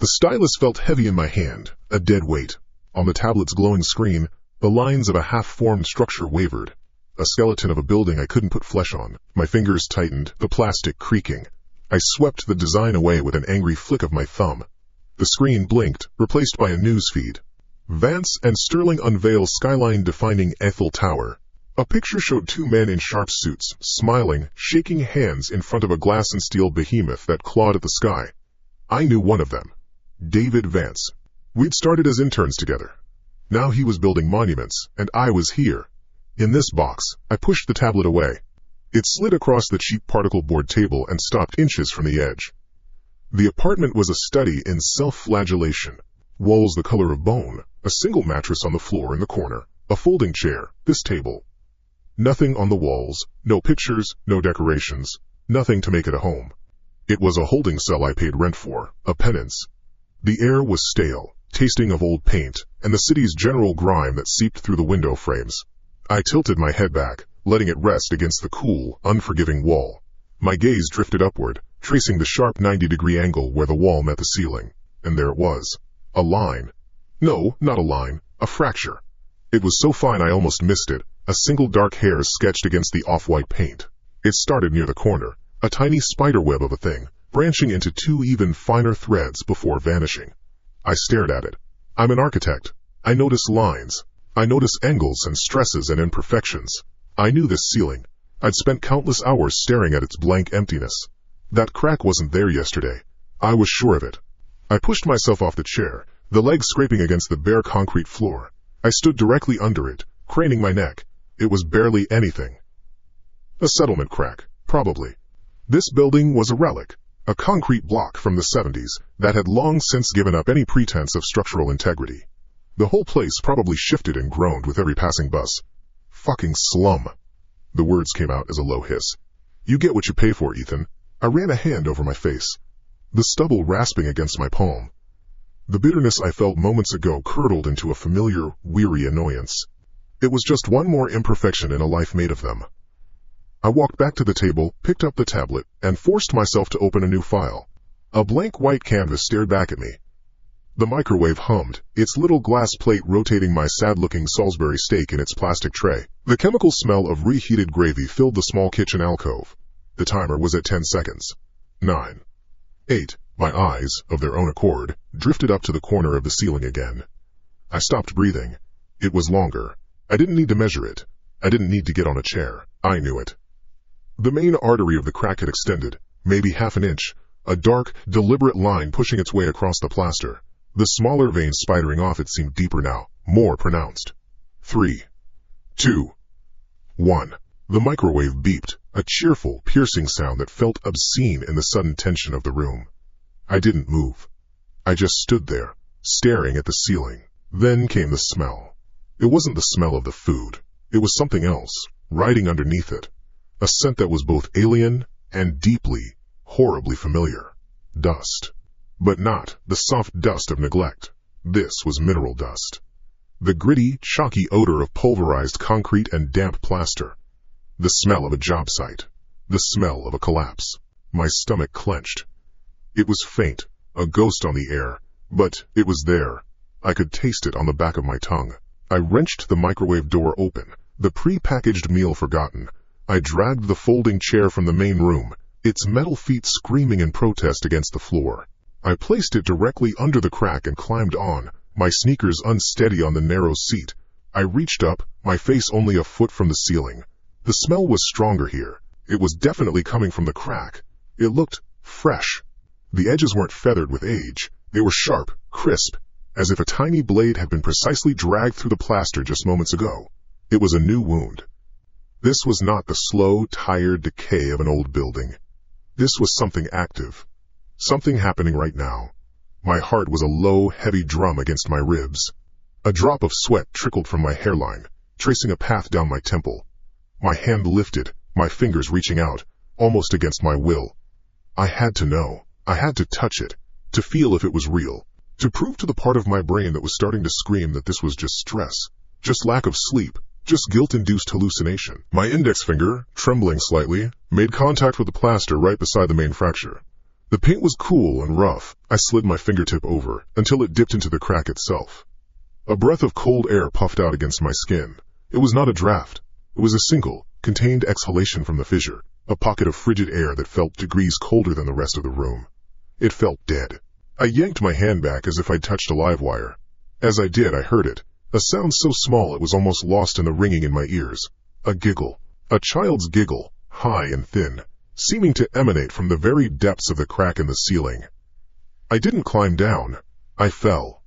The stylus felt heavy in my hand, a dead weight. On the tablet's glowing screen, the lines of a half-formed structure wavered. A skeleton of a building I couldn't put flesh on. My fingers tightened, the plastic creaking. I swept the design away with an angry flick of my thumb. The screen blinked, replaced by a news feed. Vance and Sterling unveil skyline-defining Eiffel Tower. A picture showed two men in sharp suits, smiling, shaking hands in front of a glass and steel behemoth that clawed at the sky. I knew one of them. David Vance. We'd started as interns together. Now he was building monuments, and I was here. In this box, I pushed the tablet away. It slid across the cheap particle board table and stopped inches from the edge. The apartment was a study in self-flagellation. Walls the color of bone, a single mattress on the floor in the corner, a folding chair, this table. Nothing on the walls, no pictures, no decorations, nothing to make it a home. It was a holding cell I paid rent for, a penance. The air was stale, tasting of old paint, and the city's general grime that seeped through the window frames. I tilted my head back, letting it rest against the cool, unforgiving wall. My gaze drifted upward, tracing the sharp 90-degree angle where the wall met the ceiling. And there it was. A line. No, not a line, a fracture. It was so fine I almost missed it, a single dark hair sketched against the off-white paint. It started near the corner, a tiny spiderweb of a thing, branching into two even finer threads before vanishing. I stared at it. I'm an architect. I notice lines. I notice angles and stresses and imperfections. I knew this ceiling. I'd spent countless hours staring at its blank emptiness. That crack wasn't there yesterday. I was sure of it. I pushed myself off the chair, the legs scraping against the bare concrete floor. I stood directly under it, craning my neck. It was barely anything. A settlement crack, probably. This building was a relic, a concrete block from the 70s that had long since given up any pretense of structural integrity. The whole place probably shifted and groaned with every passing bus. Fucking slum. The words came out as a low hiss. You get what you pay for, Ethan. I ran a hand over my face, the stubble rasping against my palm. The bitterness I felt moments ago curdled into a familiar, weary annoyance. It was just one more imperfection in a life made of them. I walked back to the table, picked up the tablet, and forced myself to open a new file. A blank white canvas stared back at me. The microwave hummed, its little glass plate rotating my sad-looking Salisbury steak in its plastic tray. The chemical smell of reheated gravy filled the small kitchen alcove. The timer was at 10 seconds. 9. 8. My eyes, of their own accord, drifted up to the corner of the ceiling again. I stopped breathing. It was longer. I didn't need to measure it. I didn't need to get on a chair. I knew it. The main artery of the crack had extended, maybe half an inch, a dark, deliberate line pushing its way across the plaster. The smaller veins spidering off it seemed deeper now, more pronounced. 3. 2. 1. The microwave beeped, a cheerful, piercing sound that felt obscene in the sudden tension of the room. I didn't move. I just stood there, staring at the ceiling. Then came the smell. It wasn't the smell of the food. It was something else, riding underneath it. A scent that was both alien and deeply, horribly familiar. Dust. But not the soft dust of neglect. This was mineral dust. The gritty, chalky odor of pulverized concrete and damp plaster. The smell of a job site. The smell of a collapse. My stomach clenched. It was faint, a ghost on the air, but it was there. I could taste it on the back of my tongue. I wrenched the microwave door open, the pre-packaged meal forgotten. I dragged the folding chair from the main room, its metal feet screaming in protest against the floor. I placed it directly under the crack and climbed on, my sneakers unsteady on the narrow seat. I reached up, my face only a foot from the ceiling. The smell was stronger here. It was definitely coming from the crack. It looked fresh. The edges weren't feathered with age. They were sharp, crisp, as if a tiny blade had been precisely dragged through the plaster just moments ago. It was a new wound. This was not the slow, tired decay of an old building. This was something active. Something happening right now. My heart was a low, heavy drum against my ribs. A drop of sweat trickled from my hairline, tracing a path down my temple. My hand lifted, my fingers reaching out, almost against my will. I had to know. I had to touch it, to feel if it was real, to prove to the part of my brain that was starting to scream that this was just stress, just lack of sleep, just guilt-induced hallucination. My index finger, trembling slightly, made contact with the plaster right beside the main fracture. The paint was cool and rough. I slid my fingertip over until it dipped into the crack itself. A breath of cold air puffed out against my skin. It was not a draft. It was a single, contained exhalation from the fissure, a pocket of frigid air that felt degrees colder than the rest of the room. It felt dead. I yanked my hand back as if I'd touched a live wire. As I did, I heard it, a sound so small it was almost lost in the ringing in my ears. A giggle. A child's giggle, high and thin, seeming to emanate from the very depths of the crack in the ceiling. I didn't climb down. I fell.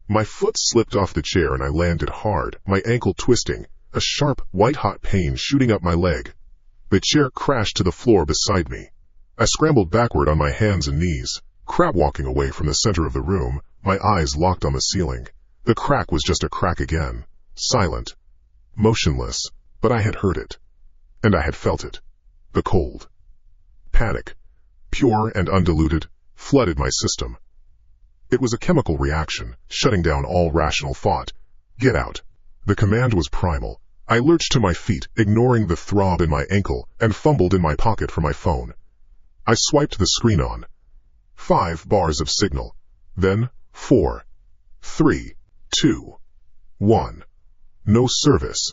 My foot slipped off the chair and I landed hard, my ankle twisting, a sharp, white-hot pain shooting up my leg. The chair crashed to the floor beside me. I scrambled backward on my hands and knees, crab-walking away from the center of the room, my eyes locked on the ceiling. The crack was just a crack again, silent, motionless, but I had heard it. And I had felt it. The cold. Panic, pure and undiluted, flooded my system. It was a chemical reaction, shutting down all rational thought. Get out. The command was primal. I lurched to my feet, ignoring the throb in my ankle, and fumbled in my pocket for my phone. I swiped the screen on. 5 bars of signal. Then 4, 3, 2, 1. No service.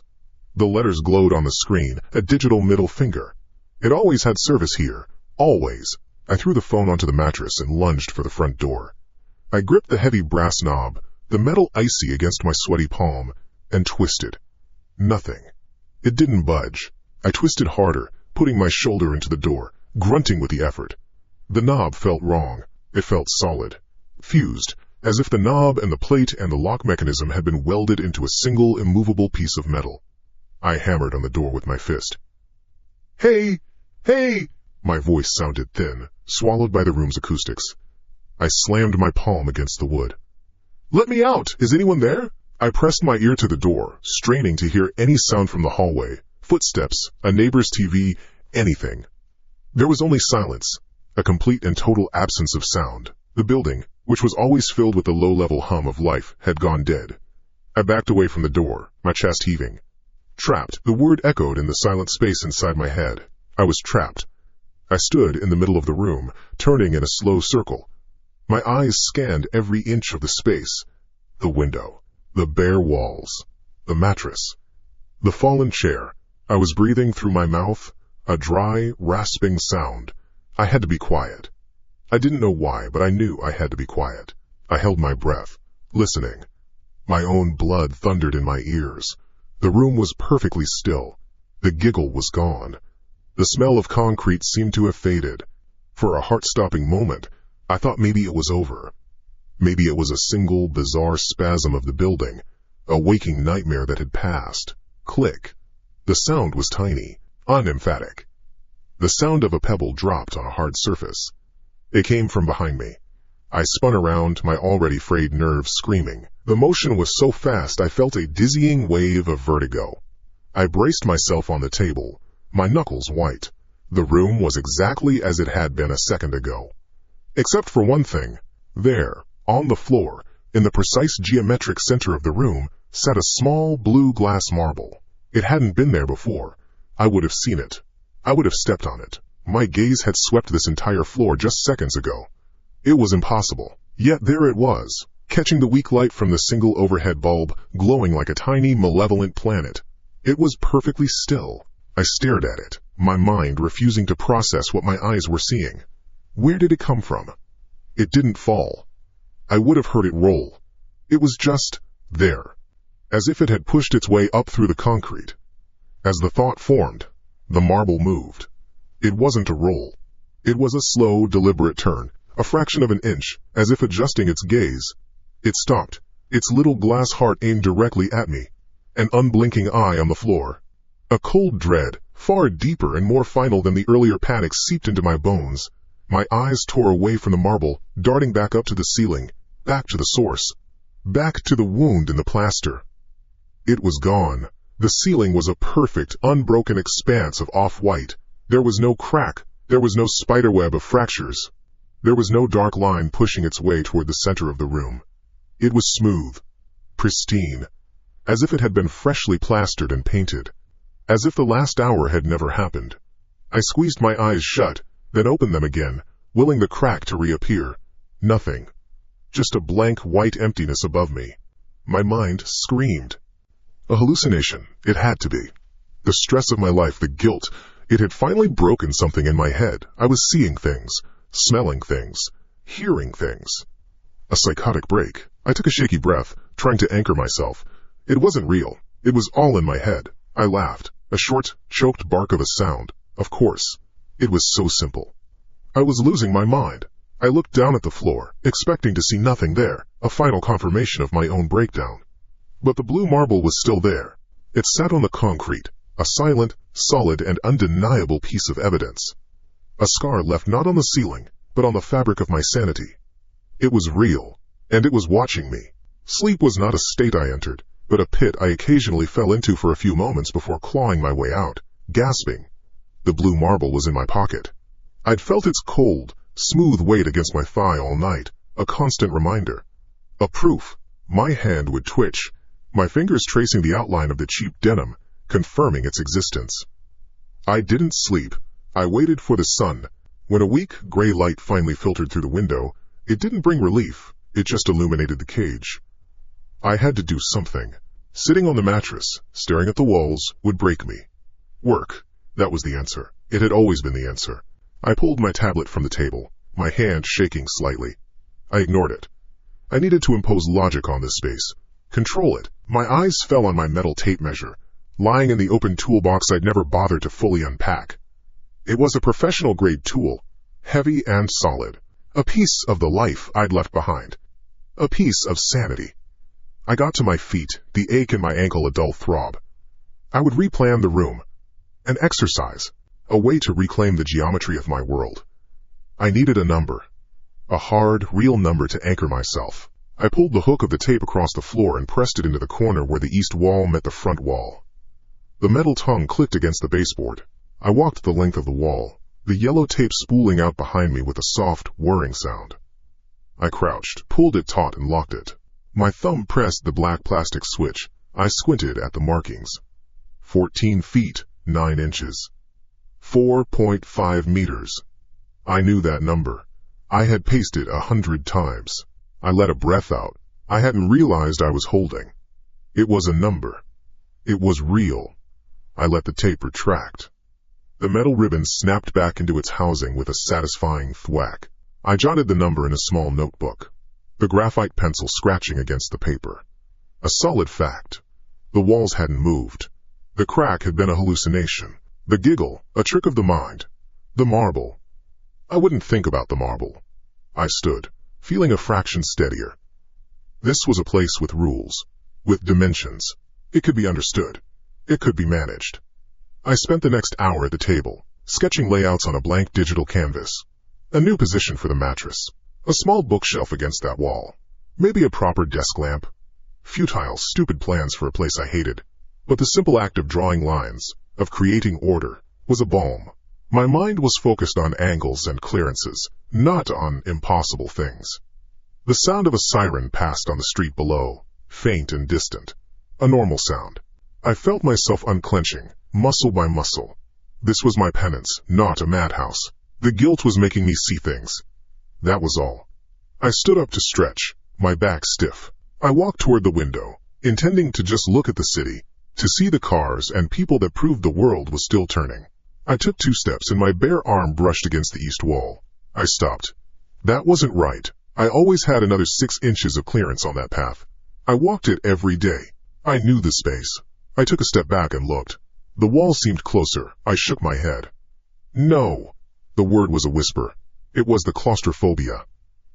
The letters glowed on the screen, a digital middle finger. It always had service here. Always. I threw the phone onto the mattress and lunged for the front door. I gripped the heavy brass knob, the metal icy against my sweaty palm, and twisted. Nothing. It didn't budge. I twisted harder, putting my shoulder into the door, grunting with the effort. The knob felt wrong. It felt solid. Fused, as if the knob and the plate and the lock mechanism had been welded into a single immovable piece of metal. I hammered on the door with my fist. Hey! Hey! My voice sounded thin, swallowed by the room's acoustics. I slammed my palm against the wood. Let me out! Is anyone there? I pressed my ear to the door, straining to hear any sound from the hallway. Footsteps, a neighbor's TV, anything. There was only silence, a complete and total absence of sound. The building, which was always filled with the low-level hum of life, had gone dead. I backed away from the door, my chest heaving. Trapped, the word echoed in the silent space inside my head. I was trapped. I stood in the middle of the room, turning in a slow circle. My eyes scanned every inch of the space. The window, the bare walls, the mattress, the fallen chair. I was breathing through my mouth, a dry, rasping sound. I had to be quiet. I didn't know why, but I knew I had to be quiet. I held my breath, listening. My own blood thundered in my ears. The room was perfectly still. The giggle was gone. The smell of concrete seemed to have faded. For a heart-stopping moment, I thought maybe it was over. Maybe it was a single, bizarre spasm of the building, a waking nightmare that had passed. Click. The sound was tiny, unemphatic. The sound of a pebble dropped on a hard surface. It came from behind me. I spun around, my already frayed nerves screaming. The motion was so fast I felt a dizzying wave of vertigo. I braced myself on the table, my knuckles white. The room was exactly as it had been a second ago. Except for one thing. There, on the floor, in the precise geometric center of the room, sat a small blue glass marble. It hadn't been there before. I would have seen it. I would have stepped on it. My gaze had swept this entire floor just seconds ago. It was impossible. Yet there it was, catching the weak light from the single overhead bulb, glowing like a tiny, malevolent planet. It was perfectly still. I stared at it, my mind refusing to process what my eyes were seeing. Where did it come from? It didn't fall. I would have heard it roll. It was just there, as if it had pushed its way up through the concrete. As the thought formed, the marble moved. It wasn't a roll. It was a slow, deliberate turn, a fraction of an inch, as if adjusting its gaze. It stopped, its little glass heart aimed directly at me, an unblinking eye on the floor. A cold dread, far deeper and more final than the earlier panic, seeped into my bones. My eyes tore away from the marble, darting back up to the ceiling, back to the source, back to the wound in the plaster. It was gone. The ceiling was a perfect, unbroken expanse of off-white. There was no crack. There was no spiderweb of fractures. There was no dark line pushing its way toward the center of the room. It was smooth, pristine, as if it had been freshly plastered and painted, as if the last hour had never happened. I squeezed my eyes shut, then opened them again, willing the crack to reappear. Nothing. Just a blank white emptiness above me. My mind screamed. A hallucination. It had to be. The stress of my life, the guilt, it had finally broken something in my head. I was seeing things, smelling things, hearing things. A psychotic break. I took a shaky breath, trying to anchor myself. It wasn't real. It was all in my head. I laughed. A short, choked bark of a sound. Of course. It was so simple. I was losing my mind. I looked down at the floor, expecting to see nothing there, a final confirmation of my own breakdown. But the blue marble was still there. It sat on the concrete, a silent, solid, and undeniable piece of evidence. A scar left not on the ceiling, but on the fabric of my sanity. It was real, and it was watching me. Sleep was not a state I entered, but a pit I occasionally fell into for a few moments before clawing my way out, gasping. The blue marble was in my pocket. I'd felt its cold, smooth weight against my thigh all night, a constant reminder. A proof. My hand would twitch, my fingers tracing the outline of the cheap denim, confirming its existence. I didn't sleep. I waited for the sun. When a weak, gray light finally filtered through the window, it didn't bring relief, it just illuminated the cage. I had to do something. Sitting on the mattress, staring at the walls, would break me. Work. That was the answer. It had always been the answer. I pulled my tablet from the table, my hand shaking slightly. I ignored it. I needed to impose logic on this space. Control it. My eyes fell on my metal tape measure, lying in the open toolbox I'd never bothered to fully unpack. It was a professional-grade tool, heavy and solid. A piece of the life I'd left behind. A piece of sanity. I got to my feet, the ache in my ankle a dull throb. I would replan the room. An exercise. A way to reclaim the geometry of my world. I needed a number. A hard, real number to anchor myself. I pulled the hook of the tape across the floor and pressed it into the corner where the east wall met the front wall. The metal tongue clicked against the baseboard. I walked the length of the wall, the yellow tape spooling out behind me with a soft, whirring sound. I crouched, pulled it taut and locked it. My thumb pressed the black plastic switch. I squinted at the markings. 14 feet, 9 inches. 4.5 meters. I knew that number. I had paced it 100 times. I let a breath out. I hadn't realized I was holding. It was a number. It was real. I let the tape retract. The metal ribbon snapped back into its housing with a satisfying thwack. I jotted the number in a small notebook, the graphite pencil scratching against the paper. A solid fact. The walls hadn't moved. The crack had been a hallucination. The giggle, a trick of the mind. The marble. I wouldn't think about the marble. I stood, feeling a fraction steadier. This was a place with rules, with dimensions. It could be understood. It could be managed. I spent the next hour at the table, sketching layouts on a blank digital canvas. A new position for the mattress. A small bookshelf against that wall. Maybe a proper desk lamp. Futile, stupid plans for a place I hated. But the simple act of drawing lines, of creating order, was a balm. My mind was focused on angles and clearances, not on impossible things. The sound of a siren passed on the street below, faint and distant. A normal sound. I felt myself unclenching, muscle by muscle. This was my penance, not a madhouse. The guilt was making me see things. That was all. I stood up to stretch, my back stiff. I walked toward the window, intending to just look at the city, to see the cars and people that proved the world was still turning. I took 2 steps and my bare arm brushed against the east wall. I stopped. That wasn't right. I always had another 6 inches of clearance on that path. I walked it every day. I knew the space. I took a step back and looked. The wall seemed closer. I shook my head. No. The word was a whisper. It was the claustrophobia.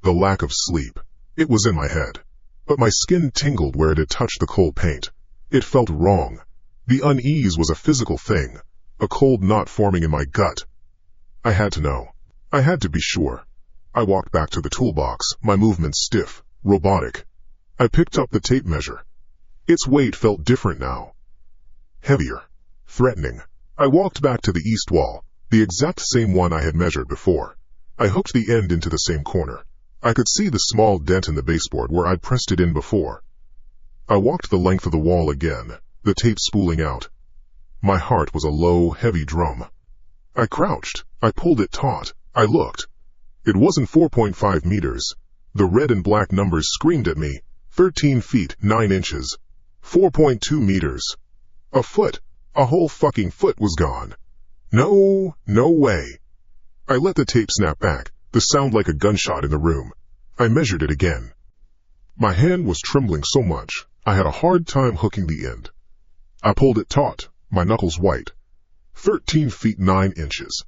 The lack of sleep. It was in my head. But my skin tingled where it had touched the cold paint. It felt wrong. The unease was a physical thing. A cold knot forming in my gut. I had to know. I had to be sure. I walked back to the toolbox, my movements stiff, robotic. I picked up the tape measure. Its weight felt different now. Heavier. Threatening. I walked back to the east wall, the exact same one I had measured before. I hooked the end into the same corner. I could see the small dent in the baseboard where I'd pressed it in before. I walked the length of the wall again, the tape spooling out. My heart was a low, heavy drum. I crouched. I pulled it taut. I looked. It wasn't 4.5 meters. The red and black numbers screamed at me. 13 feet, 9 inches. 4.2 meters. A foot. A whole fucking foot was gone. No way. I let the tape snap back, the sound like a gunshot in the room. I measured it again. My hand was trembling so much, I had a hard time hooking the end. I pulled it taut, my knuckles white. 13 feet 9 inches.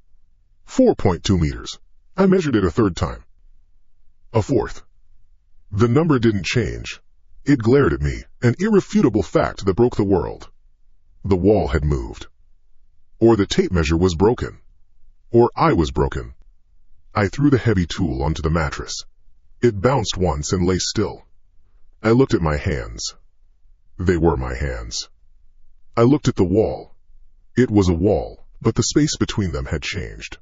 4.2 meters. I measured it a third time. A fourth. The number didn't change. It glared at me, an irrefutable fact that broke the world. The wall had moved. Or the tape measure was broken. Or I was broken. I threw the heavy tool onto the mattress. It bounced once and lay still. I looked at my hands. They were my hands. I looked at the wall. It was a wall, but the space between them had changed.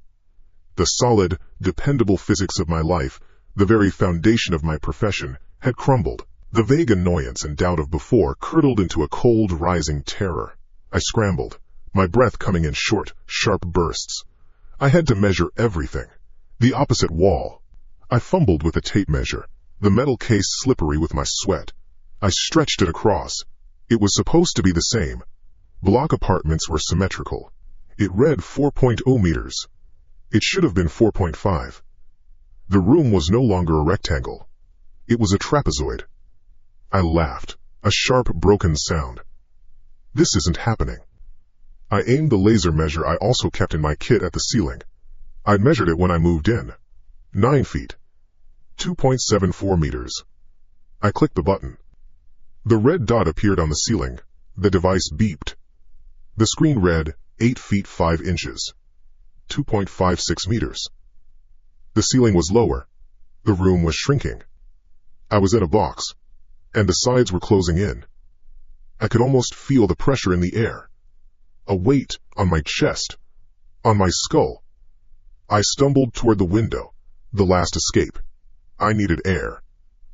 The solid, dependable physics of my life, the very foundation of my profession, had crumbled. The vague annoyance and doubt of before curdled into a cold, rising terror. I scrambled, my breath coming in short, sharp bursts. I had to measure everything. The opposite wall. I fumbled with the tape measure, the metal case slippery with my sweat. I stretched it across. It was supposed to be the same. Block apartments were symmetrical. It read 4.0 meters. It should have been 4.5. The room was no longer a rectangle. It was a trapezoid. I laughed, a sharp, broken sound. This isn't happening. I aimed the laser measure I also kept in my kit at the ceiling. I'd measured it when I moved in. 9 feet. 2.74 meters. I clicked the button. The red dot appeared on the ceiling. The device beeped. The screen read 8 feet 5 inches. 2.56 meters. The ceiling was lower. The room was shrinking. I was in a box, and the sides were closing in. I could almost feel the pressure in the air. A weight on my chest, on my skull. I stumbled toward the window, the last escape. I needed air.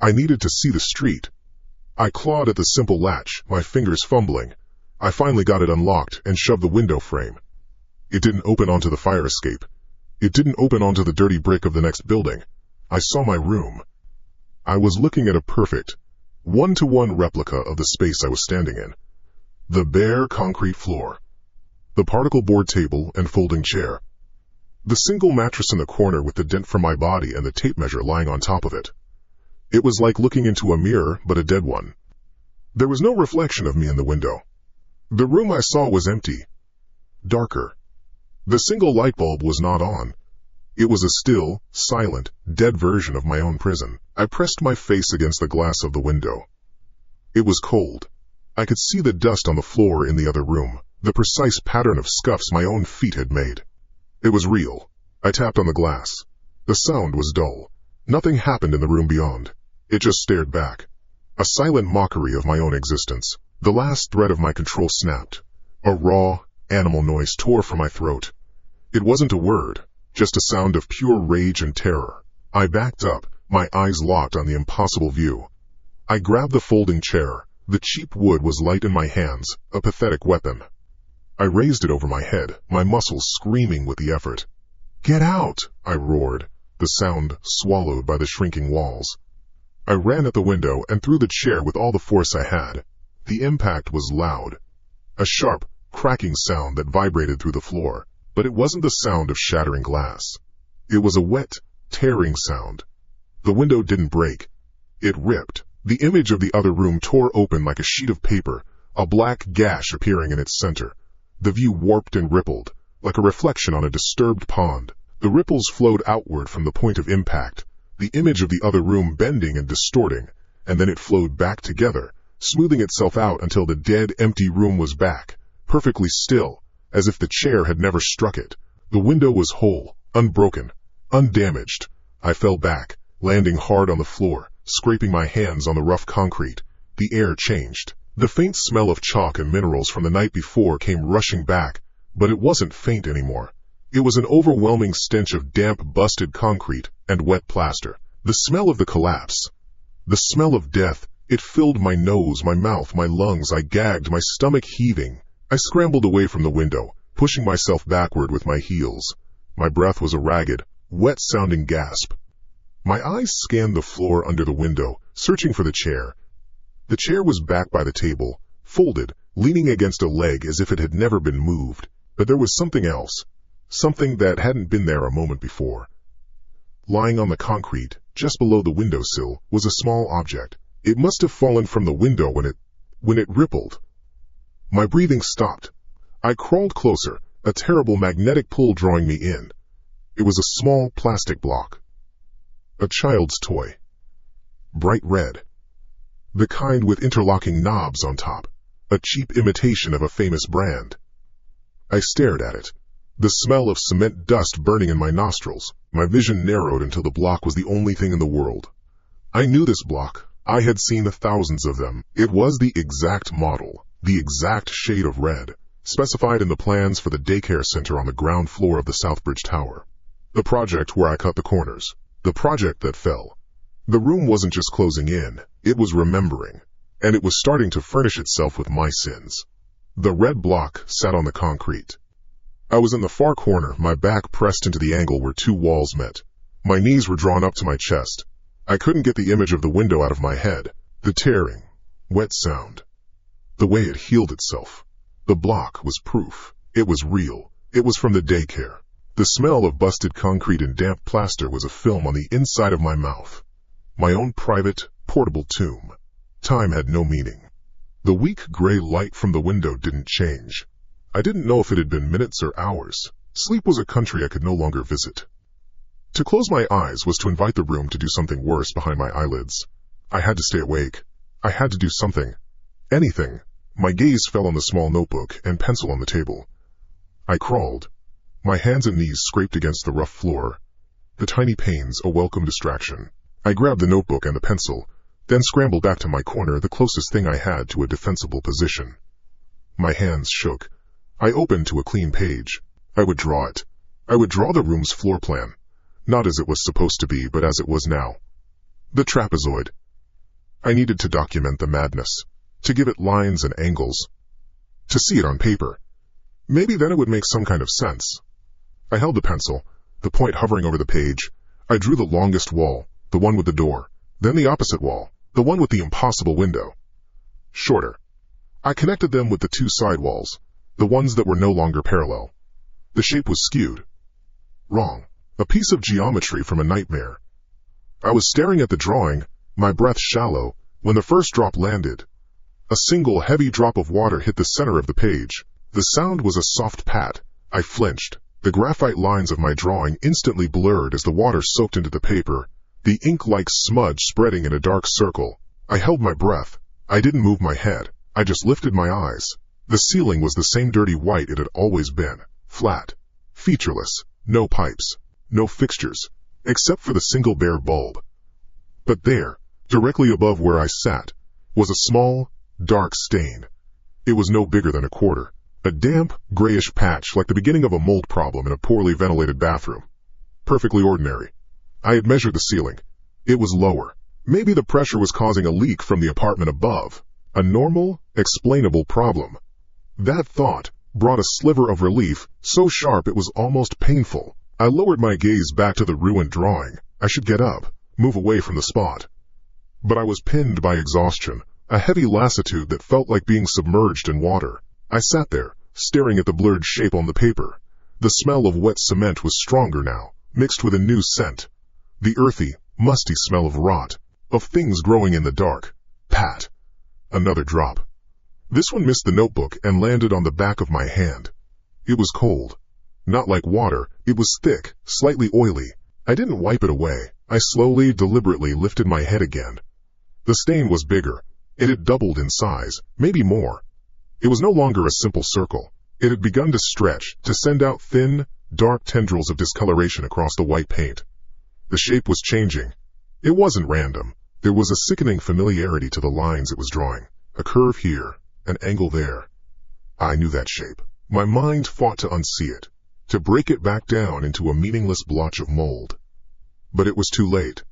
I needed to see the street. I clawed at the simple latch, my fingers fumbling. I finally got it unlocked and shoved the window frame. It didn't open onto the fire escape. It didn't open onto the dirty brick of the next building. I saw my room. I was looking at a perfect, one-to-one replica of the space I was standing in. The bare concrete floor. The particle board table and folding chair. The single mattress in the corner with the dent from my body and the tape measure lying on top of it. It was like looking into a mirror, but a dead one. There was no reflection of me in the window. The room I saw was empty. Darker. The single light bulb was not on. It was a still, silent, dead version of my own prison. I pressed my face against the glass of the window. It was cold. I could see the dust on the floor in the other room, the precise pattern of scuffs my own feet had made. It was real. I tapped on the glass. The sound was dull. Nothing happened in the room beyond. It just stared back. A silent mockery of my own existence. The last thread of my control snapped. A raw, animal noise tore from my throat. It wasn't a word, just a sound of pure rage and terror. I backed up, my eyes locked on the impossible view. I grabbed the folding chair. The cheap wood was light in my hands, a pathetic weapon. I raised it over my head, my muscles screaming with the effort. "Get out!" I roared, the sound swallowed by the shrinking walls. I ran at the window and threw the chair with all the force I had. The impact was loud. A sharp, cracking sound that vibrated through the floor, but it wasn't the sound of shattering glass. It was a wet, tearing sound. The window didn't break. It ripped. The image of the other room tore open like a sheet of paper, a black gash appearing in its center. The view warped and rippled, like a reflection on a disturbed pond. The ripples flowed outward from the point of impact, the image of the other room bending and distorting, and then it flowed back together, smoothing itself out until the dead, empty room was back, perfectly still, as if the chair had never struck it. The window was whole, unbroken, undamaged. I fell back, landing hard on the floor, scraping my hands on the rough concrete. The air changed. The faint smell of chalk and minerals from the night before came rushing back, but it wasn't faint anymore. It was an overwhelming stench of damp, busted concrete and wet plaster. The smell of the collapse. The smell of death. It filled my nose, my mouth, my lungs. I gagged, my stomach heaving. I scrambled away from the window, pushing myself backward with my heels. My breath was a ragged, wet-sounding gasp. My eyes scanned the floor under the window, searching for the chair. The chair was back by the table, folded, leaning against a leg as if it had never been moved. But there was something else, something that hadn't been there a moment before. Lying on the concrete, just below the windowsill, was a small object. It must have fallen from the window when it rippled. My breathing stopped. I crawled closer, a terrible magnetic pull drawing me in. It was a small plastic block. A child's toy. Bright red. The kind with interlocking knobs on top. A cheap imitation of a famous brand. I stared at it. The smell of cement dust burning in my nostrils. My vision narrowed until the block was the only thing in the world. I knew this block. I had seen thousands of them. It was the exact model, the exact shade of red, specified in the plans for the daycare center on the ground floor of the Southbridge Tower. The project where I cut the corners. The project that fell. The room wasn't just closing in, it was remembering, and it was starting to furnish itself with my sins. The red block sat on the concrete. I was in the far corner, my back pressed into the angle where two walls met. My knees were drawn up to my chest. I couldn't get the image of the window out of my head. The tearing, wet sound. The way it healed itself. The block was proof. It was real. It was from the daycare. The smell of busted concrete and damp plaster was a film on the inside of my mouth. My own private, portable tomb. Time had no meaning. The weak gray light from the window didn't change. I didn't know if it had been minutes or hours. Sleep was a country I could no longer visit. To close my eyes was to invite the room to do something worse behind my eyelids. I had to stay awake. I had to do something. Anything. My gaze fell on the small notebook and pencil on the table. I crawled. My hands and knees scraped against the rough floor. The tiny pains, a welcome distraction. I grabbed the notebook and the pencil, then scrambled back to my corner, the closest thing I had to a defensible position. My hands shook. I opened to a clean page. I would draw it. I would draw the room's floor plan. Not as it was supposed to be, but as it was now. The trapezoid. I needed to document the madness, to give it lines and angles, to see it on paper. Maybe then it would make some kind of sense. I held the pencil, the point hovering over the page. I drew the longest wall, the one with the door, then the opposite wall, the one with the impossible window. Shorter. I connected them with the two side walls, the ones that were no longer parallel. The shape was skewed. Wrong. A piece of geometry from a nightmare. I was staring at the drawing, my breath shallow, when the first drop landed. A single heavy drop of water hit the center of the page. The sound was a soft pat. I flinched. The graphite lines of my drawing instantly blurred as the water soaked into the paper, the ink-like smudge spreading in a dark circle. I held my breath. I didn't move my head. I just lifted my eyes. The ceiling was the same dirty white it had always been. Flat. Featureless. No pipes. No fixtures, except for the single bare bulb. But there, directly above where I sat, was a small, dark stain. It was no bigger than a quarter. A damp, grayish patch like the beginning of a mold problem in a poorly ventilated bathroom. Perfectly ordinary. I had measured the ceiling. It was lower. Maybe the pressure was causing a leak from the apartment above. A normal, explainable problem. That thought brought a sliver of relief, so sharp it was almost painful. I lowered my gaze back to the ruined drawing. I should get up, move away from the spot. But I was pinned by exhaustion, a heavy lassitude that felt like being submerged in water. I sat there, staring at the blurred shape on the paper. The smell of wet cement was stronger now, mixed with a new scent. The earthy, musty smell of rot, of things growing in the dark. Pat. Another drop. This one missed the notebook and landed on the back of my hand. It was cold. Not like water, it was thick, slightly oily. I didn't wipe it away. I slowly, deliberately lifted my head again. The stain was bigger. It had doubled in size, maybe more. It was no longer a simple circle. It had begun to stretch, to send out thin, dark tendrils of discoloration across the white paint. The shape was changing. It wasn't random. There was a sickening familiarity to the lines it was drawing. A curve here, an angle there. I knew that shape. My mind fought to unsee it, to break it back down into a meaningless blotch of mold. But it was too late.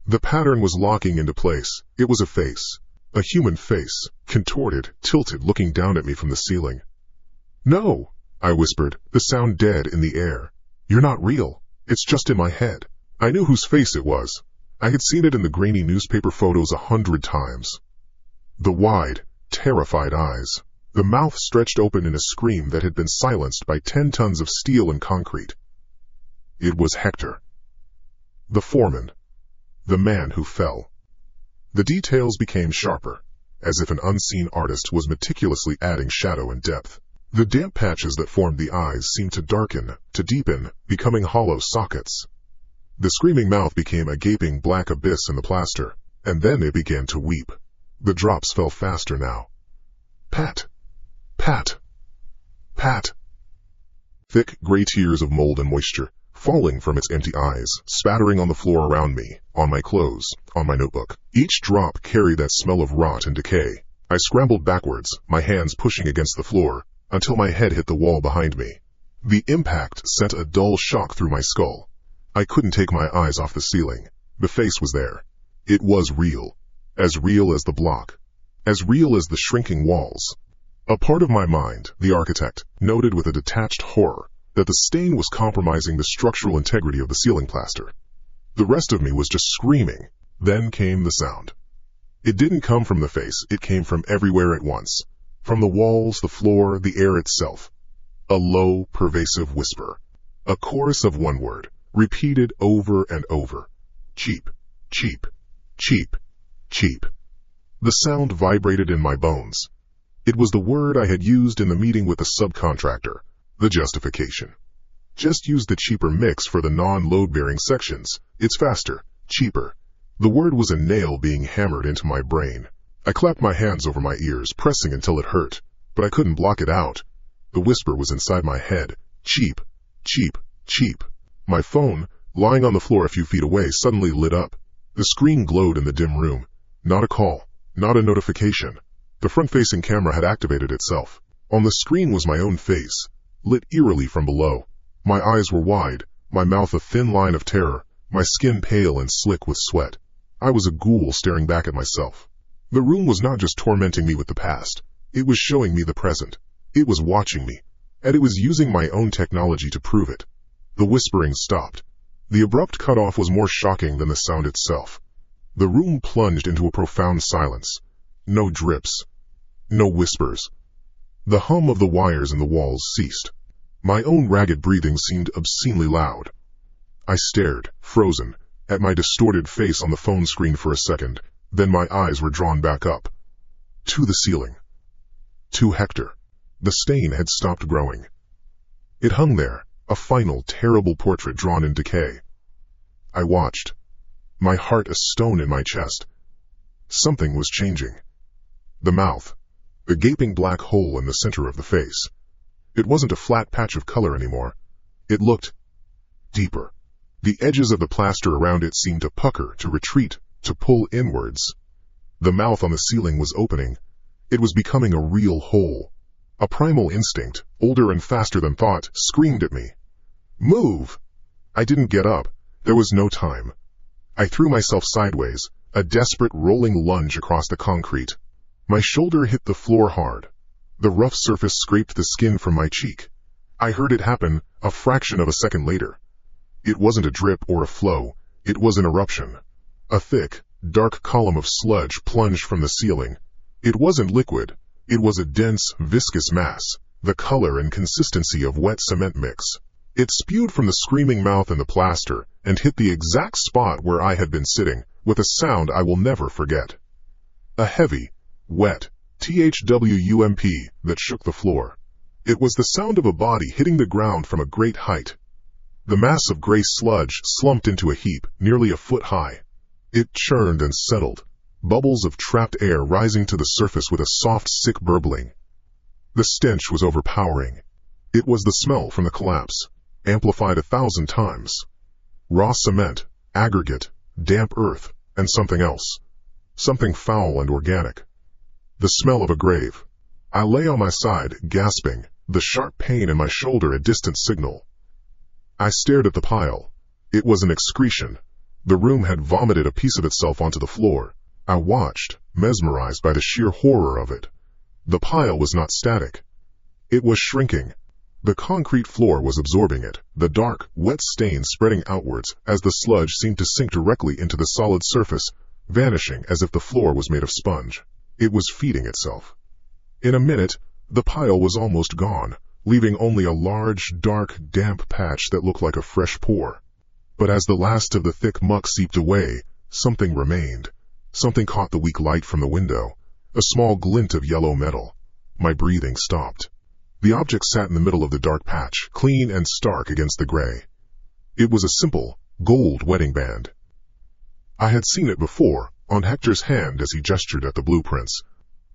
The pattern was locking into place. It was a face. A human face, contorted, tilted, looking down at me from the ceiling. "No," I whispered, the sound dead in the air. "You're not real. It's just in my head. I knew whose face it was. I had seen it in the grainy newspaper photos 100 times. The wide, terrified eyes. The mouth stretched open in a scream that had been silenced by 10 tons of steel and concrete. It was Hector. The foreman. The man who fell. The details became sharper, as if an unseen artist was meticulously adding shadow and depth. The damp patches that formed the eyes seemed to darken, to deepen, becoming hollow sockets. The screaming mouth became a gaping black abyss in the plaster, and then it began to weep. The drops fell faster now. Pat. Pat. Pat. Thick, gray tears of mold and moisture, falling from its empty eyes, spattering on the floor around me, on my clothes, on my notebook. Each drop carried that smell of rot and decay. I scrambled backwards, my hands pushing against the floor, until my head hit the wall behind me. The impact sent a dull shock through my skull. I couldn't take my eyes off the ceiling. The face was there. It was real. As real as the block. As real as the shrinking walls. A part of my mind, the architect, noted with a detached horror that the stain was compromising the structural integrity of the ceiling plaster. The rest of me was just screaming. Then came the sound. It didn't come from the face, it came from everywhere at once. From the walls, the floor, the air itself. A low, pervasive whisper. A chorus of one word, repeated over and over. Cheap, cheap, cheap, cheap. The sound vibrated in my bones. It was the word I had used in the meeting with the subcontractor, the justification. Just use the cheaper mix for the non-load-bearing sections. It's faster, cheaper. The word was a nail being hammered into my brain. I clapped my hands over my ears, pressing until it hurt, but I couldn't block it out. The whisper was inside my head. Cheap, cheap, cheap. My phone, lying on the floor a few feet away, suddenly lit up. The screen glowed in the dim room. Not a call, not a notification. The front-facing camera had activated itself. On the screen was my own face, lit eerily from below. My eyes were wide, my mouth a thin line of terror, my skin pale and slick with sweat. I was a ghoul staring back at myself. The room was not just tormenting me with the past. It was showing me the present. It was watching me, and it was using my own technology to prove it. The whispering stopped. The abrupt cutoff was more shocking than the sound itself. The room plunged into a profound silence. No drips. No whispers. The hum of the wires in the walls ceased. My own ragged breathing seemed obscenely loud. I stared, frozen, at my distorted face on the phone screen for a second, then my eyes were drawn back up. To the ceiling. To Hector. The stain had stopped growing. It hung there, a final, terrible portrait drawn in decay. I watched, my heart a stone in my chest. Something was changing. The mouth, the gaping black hole in the center of the face. It wasn't a flat patch of color anymore. It looked deeper. The edges of the plaster around it seemed to pucker, to retreat, to pull inwards. The mouth on the ceiling was opening. It was becoming a real hole. A primal instinct, older and faster than thought, screamed at me. Move! I didn't get up. There was no time. I threw myself sideways, a desperate rolling lunge across the concrete. My shoulder hit the floor hard. The rough surface scraped the skin from my cheek. I heard it happen a fraction of a second later. It wasn't a drip or a flow. It was an eruption. A thick, dark column of sludge plunged from the ceiling. It wasn't liquid. It was a dense, viscous mass, the color and consistency of wet cement mix. It spewed from the screaming mouth in the plaster and hit the exact spot where I had been sitting, with a sound I will never forget. A heavy, wet thwump that shook the floor. It was the sound of a body hitting the ground from a great height. The mass of gray sludge slumped into a heap, nearly a foot high. It churned and settled, bubbles of trapped air rising to the surface with a soft, sick burbling. The stench was overpowering. It was the smell from the collapse, amplified 1,000 times. Raw cement, aggregate, damp earth, and something else. Something foul and organic. The smell of a grave. I lay on my side, gasping, the sharp pain in my shoulder a distant signal. I stared at the pile. It was an excretion. The room had vomited a piece of itself onto the floor. I watched, mesmerized by the sheer horror of it. The pile was not static. It was shrinking. The concrete floor was absorbing it, the dark, wet stains spreading outwards as the sludge seemed to sink directly into the solid surface, vanishing as if the floor was made of sponge. It was feeding itself. In a minute, the pile was almost gone, leaving only a large, dark, damp patch that looked like a fresh pour. But as the last of the thick muck seeped away, something remained. Something caught the weak light from the window, a small glint of yellow metal. My breathing stopped. The object sat in the middle of the dark patch, clean and stark against the gray. It was a simple, gold wedding band. I had seen it before, on Hector's hand as he gestured at the blueprints.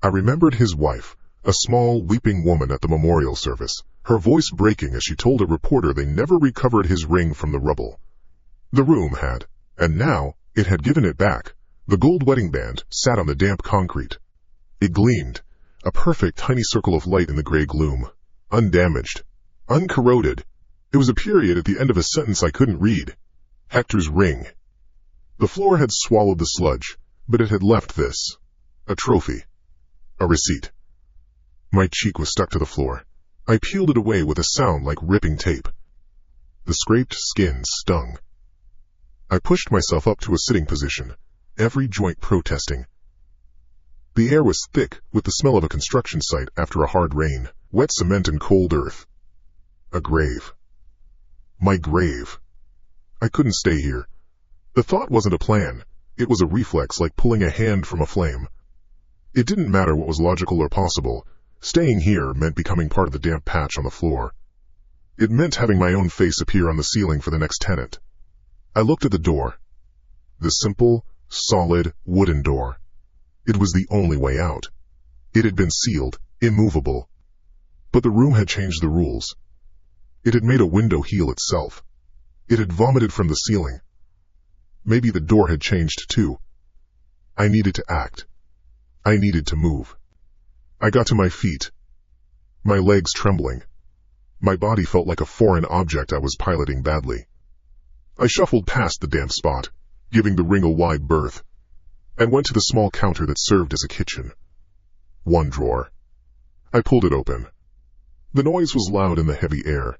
I remembered his wife, a small, weeping woman at the memorial service, her voice breaking as she told a reporter they never recovered his ring from the rubble. The room had, and now it had given it back. The gold wedding band sat on the damp concrete. It gleamed, a perfect tiny circle of light in the gray gloom, undamaged, uncorroded. It was a period at the end of a sentence I couldn't read. Hector's ring. The floor had swallowed the sludge, but it had left this. A trophy. A receipt. My cheek was stuck to the floor. I peeled it away with a sound like ripping tape. The scraped skin stung. I pushed myself up to a sitting position, every joint protesting. The air was thick with the smell of a construction site after a hard rain, wet cement and cold earth. A grave. My grave. I couldn't stay here. The thought wasn't a plan. It was a reflex, like pulling a hand from a flame. It didn't matter what was logical or possible. Staying here meant becoming part of the damp patch on the floor. It meant having my own face appear on the ceiling for the next tenant. I looked at the door. The simple, solid, wooden door. It was the only way out. It had been sealed, immovable. But the room had changed the rules. It had made a window heal itself. It had vomited from the ceiling. Maybe the door had changed too. I needed to act. I needed to move. I got to my feet, my legs trembling. My body felt like a foreign object I was piloting badly. I shuffled past the damp spot, giving the ring a wide berth, and went to the small counter that served as a kitchen. One drawer. I pulled it open. The noise was loud in the heavy air.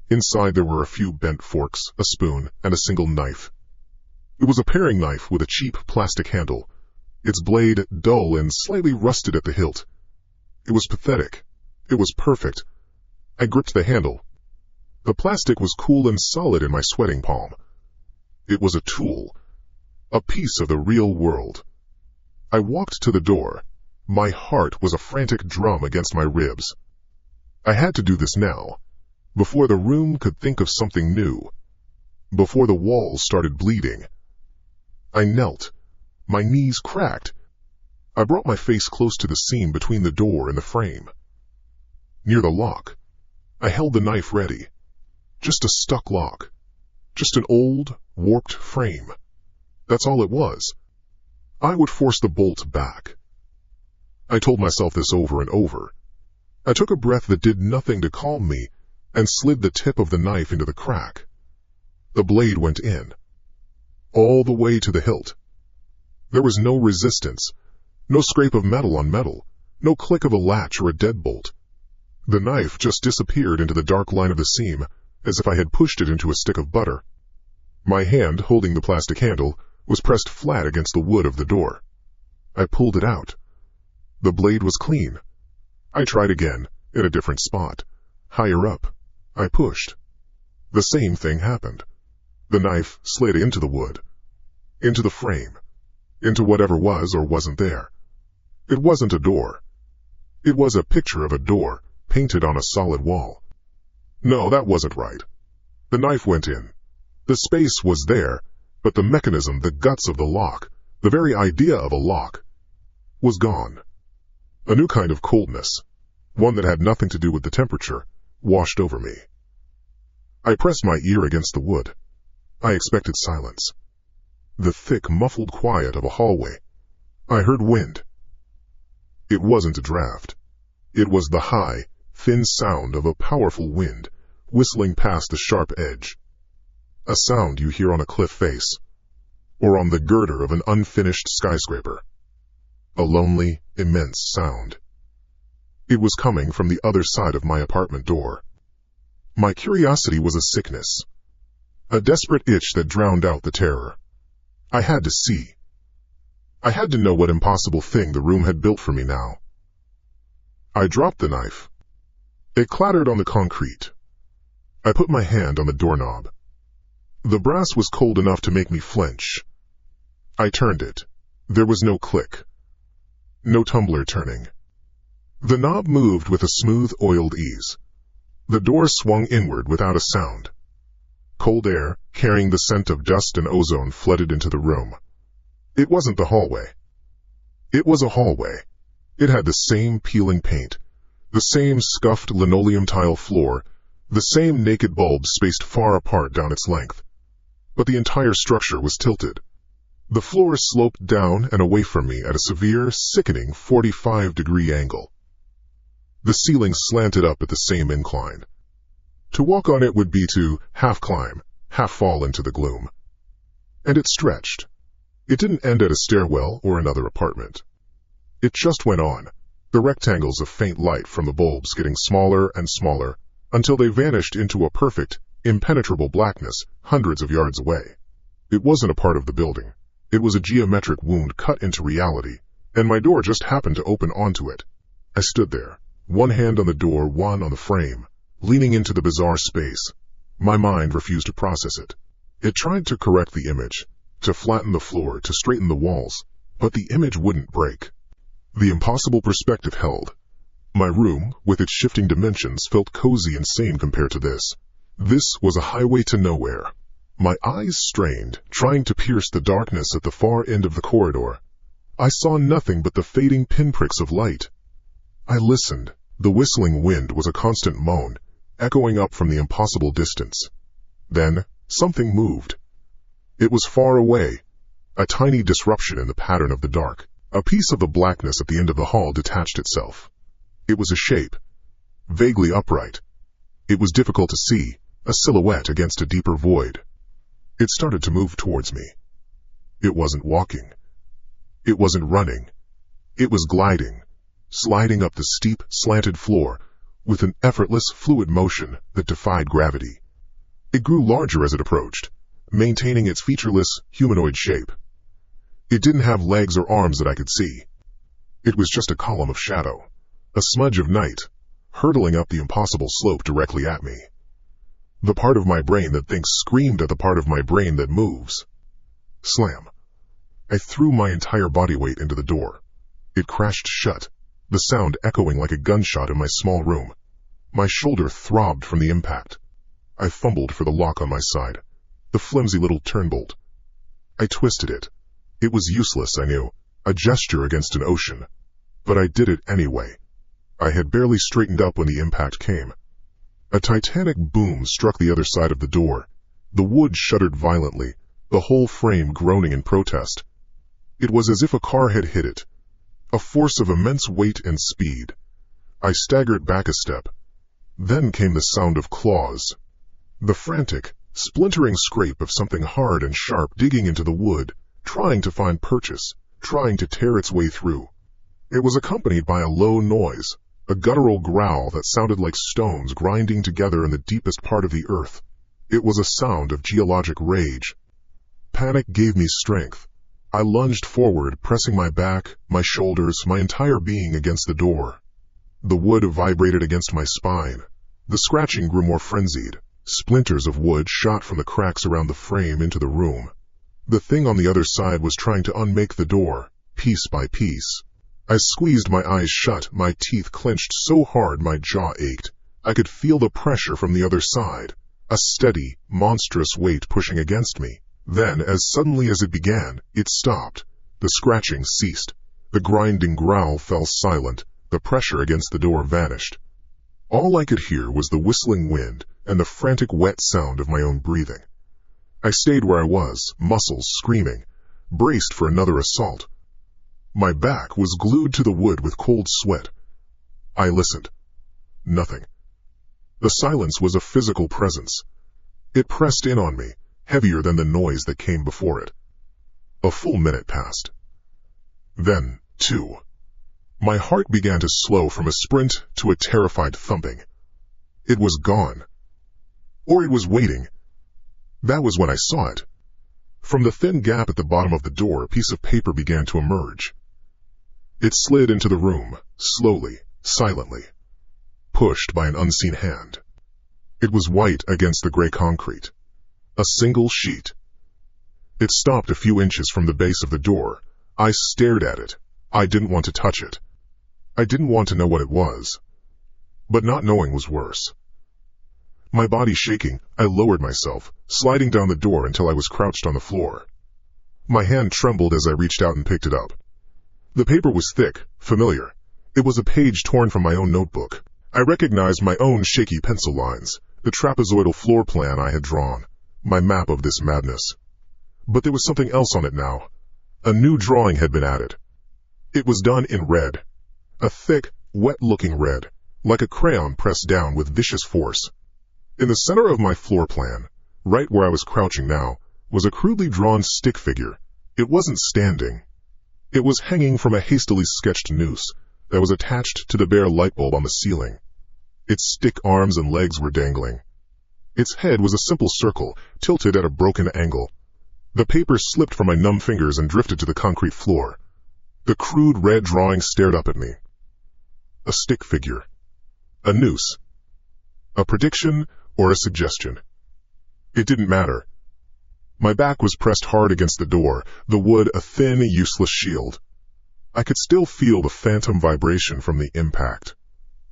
Inside there were a few bent forks, a spoon, and a single knife. It was a paring knife with a cheap plastic handle, its blade dull and slightly rusted at the hilt. It was pathetic. It was perfect. I gripped the handle. The plastic was cool and solid in my sweating palm. It was a tool, a piece of the real world. I walked to the door. My heart was a frantic drum against my ribs. I had to do this now, before the room could think of something new, before the walls started bleeding. I knelt. My knees cracked. I brought my face close to the seam between the door and the frame. Near the lock, I held the knife ready. Just a stuck lock. Just an old, warped frame. That's all it was. I would force the bolt back. I told myself this over and over. I took a breath that did nothing to calm me and slid the tip of the knife into the crack. The blade went in, all the way to the hilt. There was no resistance, no scrape of metal on metal, no click of a latch or a deadbolt. The knife just disappeared into the dark line of the seam, as if I had pushed it into a stick of butter. My hand, holding the plastic handle, was pressed flat against the wood of the door. I pulled it out. The blade was clean. I tried again, in a different spot. Higher up. I pushed. The same thing happened. The knife slid into the wood, into the frame, into whatever was or wasn't there. It wasn't a door. It was a picture of a door, painted on a solid wall. No, that wasn't right. The knife went in. The space was there, but the mechanism, the guts of the lock, the very idea of a lock, was gone. A new kind of coldness, one that had nothing to do with the temperature, washed over me. I pressed my ear against the wood. I expected silence. The thick, muffled quiet of a hallway. I heard wind. It wasn't a draft. It was the high, thin sound of a powerful wind, whistling past the sharp edge. A sound you hear on a cliff face, or on the girder of an unfinished skyscraper. A lonely, immense sound. It was coming from the other side of my apartment door. My curiosity was a sickness, a desperate itch that drowned out the terror. I had to see. I had to know what impossible thing the room had built for me now. I dropped the knife. It clattered on the concrete. I put my hand on the doorknob. The brass was cold enough to make me flinch. I turned it. There was no click. No tumbler turning. The knob moved with a smooth, oiled ease. The door swung inward without a sound. Cold air, carrying the scent of dust and ozone, flooded into the room. It wasn't the hallway. It was a hallway. It had the same peeling paint, the same scuffed linoleum tile floor, the same naked bulbs spaced far apart down its length. But the entire structure was tilted. The floor sloped down and away from me at a severe, sickening 45-degree angle. The ceiling slanted up at the same incline. To walk on it would be to half climb, half fall into the gloom. And it stretched. It didn't end at a stairwell or another apartment. It just went on, the rectangles of faint light from the bulbs getting smaller and smaller, until they vanished into a perfect, impenetrable blackness hundreds of yards away. It wasn't a part of the building. It was a geometric wound cut into reality, and my door just happened to open onto it. I stood there, one hand on the door, one on the frame, leaning into the bizarre space. My mind refused to process it. It tried to correct the image, to flatten the floor, to straighten the walls, but the image wouldn't break. The impossible perspective held. My room, with its shifting dimensions, felt cozy and sane compared to this. This was a highway to nowhere. My eyes strained, trying to pierce the darkness at the far end of the corridor. I saw nothing but the fading pinpricks of light. I listened. The whistling wind was a constant moan, echoing up from the impossible distance. Then, something moved. It was far away, a tiny disruption in the pattern of the dark. A piece of the blackness at the end of the hall detached itself. It was a shape, vaguely upright. It was difficult to see, a silhouette against a deeper void. It started to move towards me. It wasn't walking. It wasn't running. It was gliding, sliding up the steep, slanted floor with an effortless, fluid motion that defied gravity. It grew larger as it approached, maintaining its featureless, humanoid shape. It didn't have legs or arms that I could see. It was just a column of shadow, a smudge of night, hurtling up the impossible slope directly at me. The part of my brain that thinks screamed at the part of my brain that moves. Slam. I threw my entire body weight into the door. It crashed shut, the sound echoing like a gunshot in my small room. My shoulder throbbed from the impact. I fumbled for the lock on my side, the flimsy little turnbolt. I twisted it. It was useless, I knew, a gesture against an ocean. But I did it anyway. I had barely straightened up when the impact came. A titanic boom struck the other side of the door. The wood shuddered violently, the whole frame groaning in protest. It was as if a car had hit it, a force of immense weight and speed. I staggered back a step. Then came the sound of claws. The frantic, splintering scrape of something hard and sharp digging into the wood, trying to find purchase, trying to tear its way through. It was accompanied by a low noise, a guttural growl that sounded like stones grinding together in the deepest part of the earth. It was a sound of geologic rage. Panic gave me strength. I lunged forward, pressing my back, my shoulders, my entire being against the door. The wood vibrated against my spine. The scratching grew more frenzied. Splinters of wood shot from the cracks around the frame into the room. The thing on the other side was trying to unmake the door, piece by piece. I squeezed my eyes shut, my teeth clenched so hard my jaw ached. I could feel the pressure from the other side, a steady, monstrous weight pushing against me. Then, as suddenly as it began, it stopped. The scratching ceased. The grinding growl fell silent. The pressure against the door vanished. All I could hear was the whistling wind and the frantic wet sound of my own breathing. I stayed where I was, muscles screaming, braced for another assault. My back was glued to the wood with cold sweat. I listened. Nothing. The silence was a physical presence. It pressed in on me, heavier than the noise that came before it. A full minute passed. Then, 2. My heart began to slow from a sprint to a terrified thumping. It was gone. Or it was waiting. That was when I saw it. From the thin gap at the bottom of the door, a piece of paper began to emerge. It slid into the room, slowly, silently, pushed by an unseen hand. It was white against the gray concrete. A single sheet. It stopped a few inches from the base of the door. I stared at it. I didn't want to touch it. I didn't want to know what it was. But not knowing was worse. My body shaking, I lowered myself, sliding down the door until I was crouched on the floor. My hand trembled as I reached out and picked it up. The paper was thick, familiar. It was a page torn from my own notebook. I recognized my own shaky pencil lines, the trapezoidal floor plan I had drawn, my map of this madness. But there was something else on it now. A new drawing had been added. It was done in red. A thick, wet-looking red, like a crayon pressed down with vicious force. In the center of my floor plan, right where I was crouching now, was a crudely drawn stick figure. It wasn't standing. It was hanging from a hastily sketched noose that was attached to the bare light bulb on the ceiling. Its stick arms and legs were dangling. Its head was a simple circle, tilted at a broken angle. The paper slipped from my numb fingers and drifted to the concrete floor. The crude red drawing stared up at me. A stick figure. A noose. A prediction or a suggestion. It didn't matter. My back was pressed hard against the door, the wood a thin, useless shield. I could still feel the phantom vibration from the impact,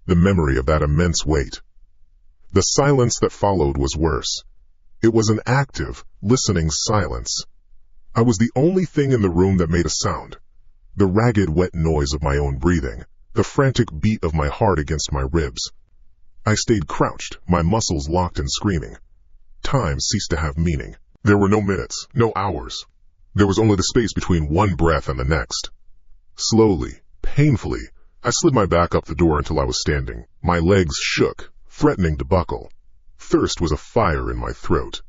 the memory of that immense weight. The silence that followed was worse. It was an active, listening silence. I was the only thing in the room that made a sound. The ragged, wet noise of my own breathing, the frantic beat of my heart against my ribs. I stayed crouched, my muscles locked and screaming. Time ceased to have meaning. There were no minutes, no hours. There was only the space between one breath and the next. Slowly, painfully, I slid my back up the door until I was standing. My legs shook, threatening to buckle. Thirst was a fire in my throat.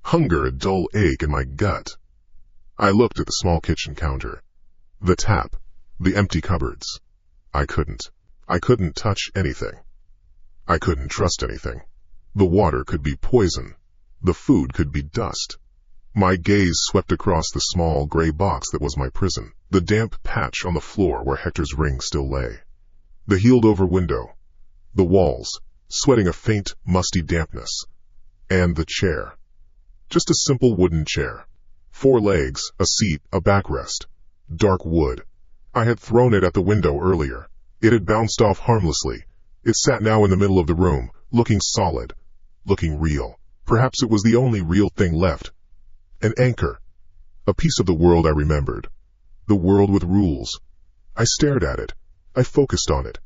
Hunger a dull ache in my gut. I looked at the small kitchen counter. The tap, the empty cupboards. I couldn't touch anything. I couldn't trust anything. The water could be poison. The food could be dust. My gaze swept across the small gray box that was my prison, the damp patch on the floor where Hector's ring still lay. The healed-over window. The walls, sweating a faint, musty dampness. And the chair. Just a simple wooden chair. 4 legs, a seat, a backrest. Dark wood. I had thrown it at the window earlier. It had bounced off harmlessly. It sat now in the middle of the room, looking solid, looking real. Perhaps it was the only real thing left. An anchor. A piece of the world I remembered. The world with rules. I stared at it. I focused on it.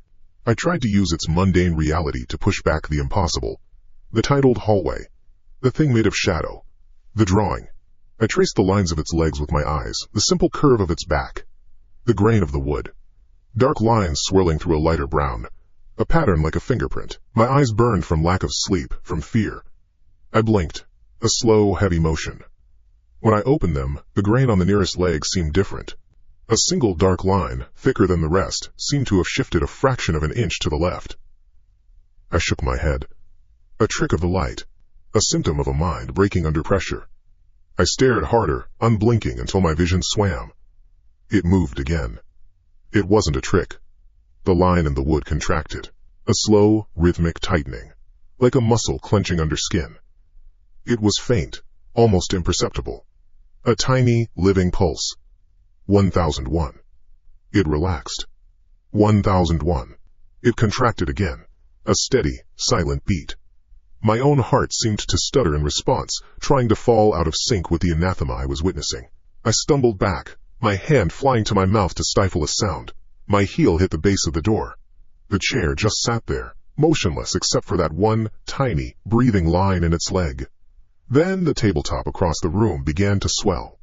I tried to use its mundane reality to push back the impossible. The titled hallway. The thing made of shadow. The drawing. I traced the lines of its legs with my eyes, the simple curve of its back. The grain of the wood. Dark lines swirling through a lighter brown. A pattern like a fingerprint. My eyes burned from lack of sleep, from fear. I blinked. A slow, heavy motion. When I opened them, the grain on the nearest leg seemed different. A single dark line, thicker than the rest, seemed to have shifted a fraction of an inch to the left. I shook my head. A trick of the light. A symptom of a mind breaking under pressure. I stared harder, unblinking until my vision swam. It moved again. It wasn't a trick. The line in the wood contracted. A slow, rhythmic tightening, like a muscle clenching under skin. It was faint, almost imperceptible. A tiny, living pulse. 1001. It relaxed. 1001. It contracted again. A steady, silent beat. My own heart seemed to stutter in response, trying to fall out of sync with the anathema I was witnessing. I stumbled back, my hand flying to my mouth to stifle a sound. My heel hit the base of the door. The chair just sat there, motionless except for that one tiny, breathing line in its leg. Then the tabletop across the room began to swell.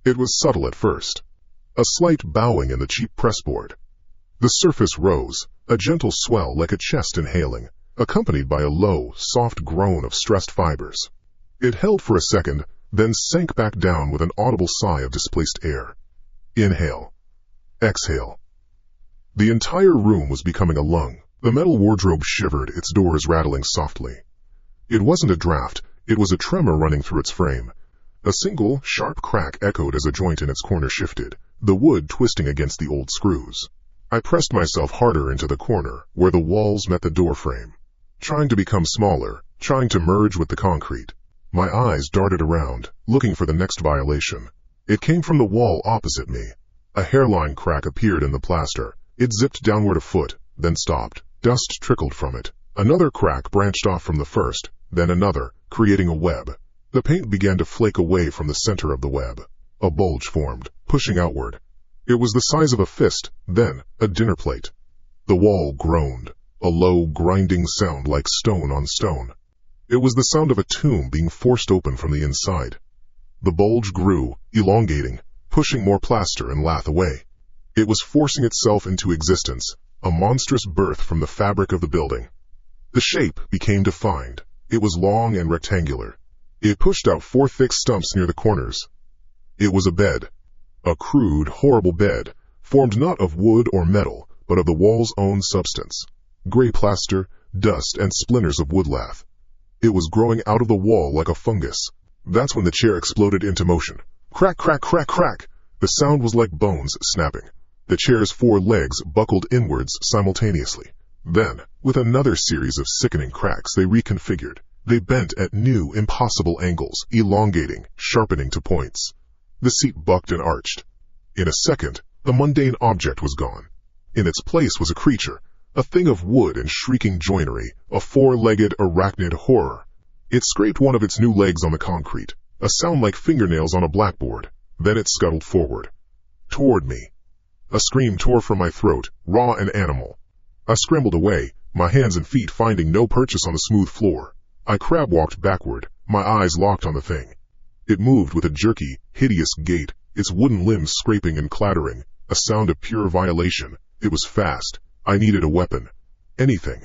It was subtle at first. A slight bowing in the cheap pressboard. The surface rose, a gentle swell like a chest inhaling, accompanied by a low, soft groan of stressed fibers. It held for a second, then sank back down with an audible sigh of displaced air. Inhale. Exhale. The entire room was becoming a lung. The metal wardrobe shivered, its doors rattling softly. It wasn't a draft, it was a tremor running through its frame. A single, sharp crack echoed as a joint in its corner shifted, the wood twisting against the old screws. I pressed myself harder into the corner, where the walls met the door frame, trying to become smaller, trying to merge with the concrete. My eyes darted around, looking for the next violation. It came from the wall opposite me. A hairline crack appeared in the plaster. It zipped downward a foot, then stopped. Dust trickled from it. Another crack branched off from the first, then another, creating a web. The paint began to flake away from the center of the web. A bulge formed, pushing outward. It was the size of a fist, then a dinner plate. The wall groaned, a low, grinding sound like stone on stone. It was the sound of a tomb being forced open from the inside. The bulge grew, elongating, pushing more plaster and lath away. It was forcing itself into existence, a monstrous birth from the fabric of the building. The shape became defined. It was long and rectangular. It pushed out 4 thick stumps near the corners. It was a bed. A crude, horrible bed, formed not of wood or metal, but of the wall's own substance. Gray plaster, dust, and splinters of wood lath. It was growing out of the wall like a fungus. That's when the chair exploded into motion. Crack, crack, crack, crack! The sound was like bones snapping. The chair's 4 legs buckled inwards simultaneously. Then, with another series of sickening cracks, they reconfigured. They bent at new, impossible angles, elongating, sharpening to points. The seat bucked and arched. In a second, the mundane object was gone. In its place was a creature, a thing of wood and shrieking joinery, a 4-legged arachnid horror. It scraped one of its new legs on the concrete, a sound like fingernails on a blackboard. Then it scuttled forward. Toward me. A scream tore from my throat, raw and animal. I scrambled away, my hands and feet finding no purchase on the smooth floor. I crab-walked backward, my eyes locked on the thing. It moved with a jerky, hideous gait, its wooden limbs scraping and clattering, a sound of pure violation. It was fast. I needed a weapon. Anything.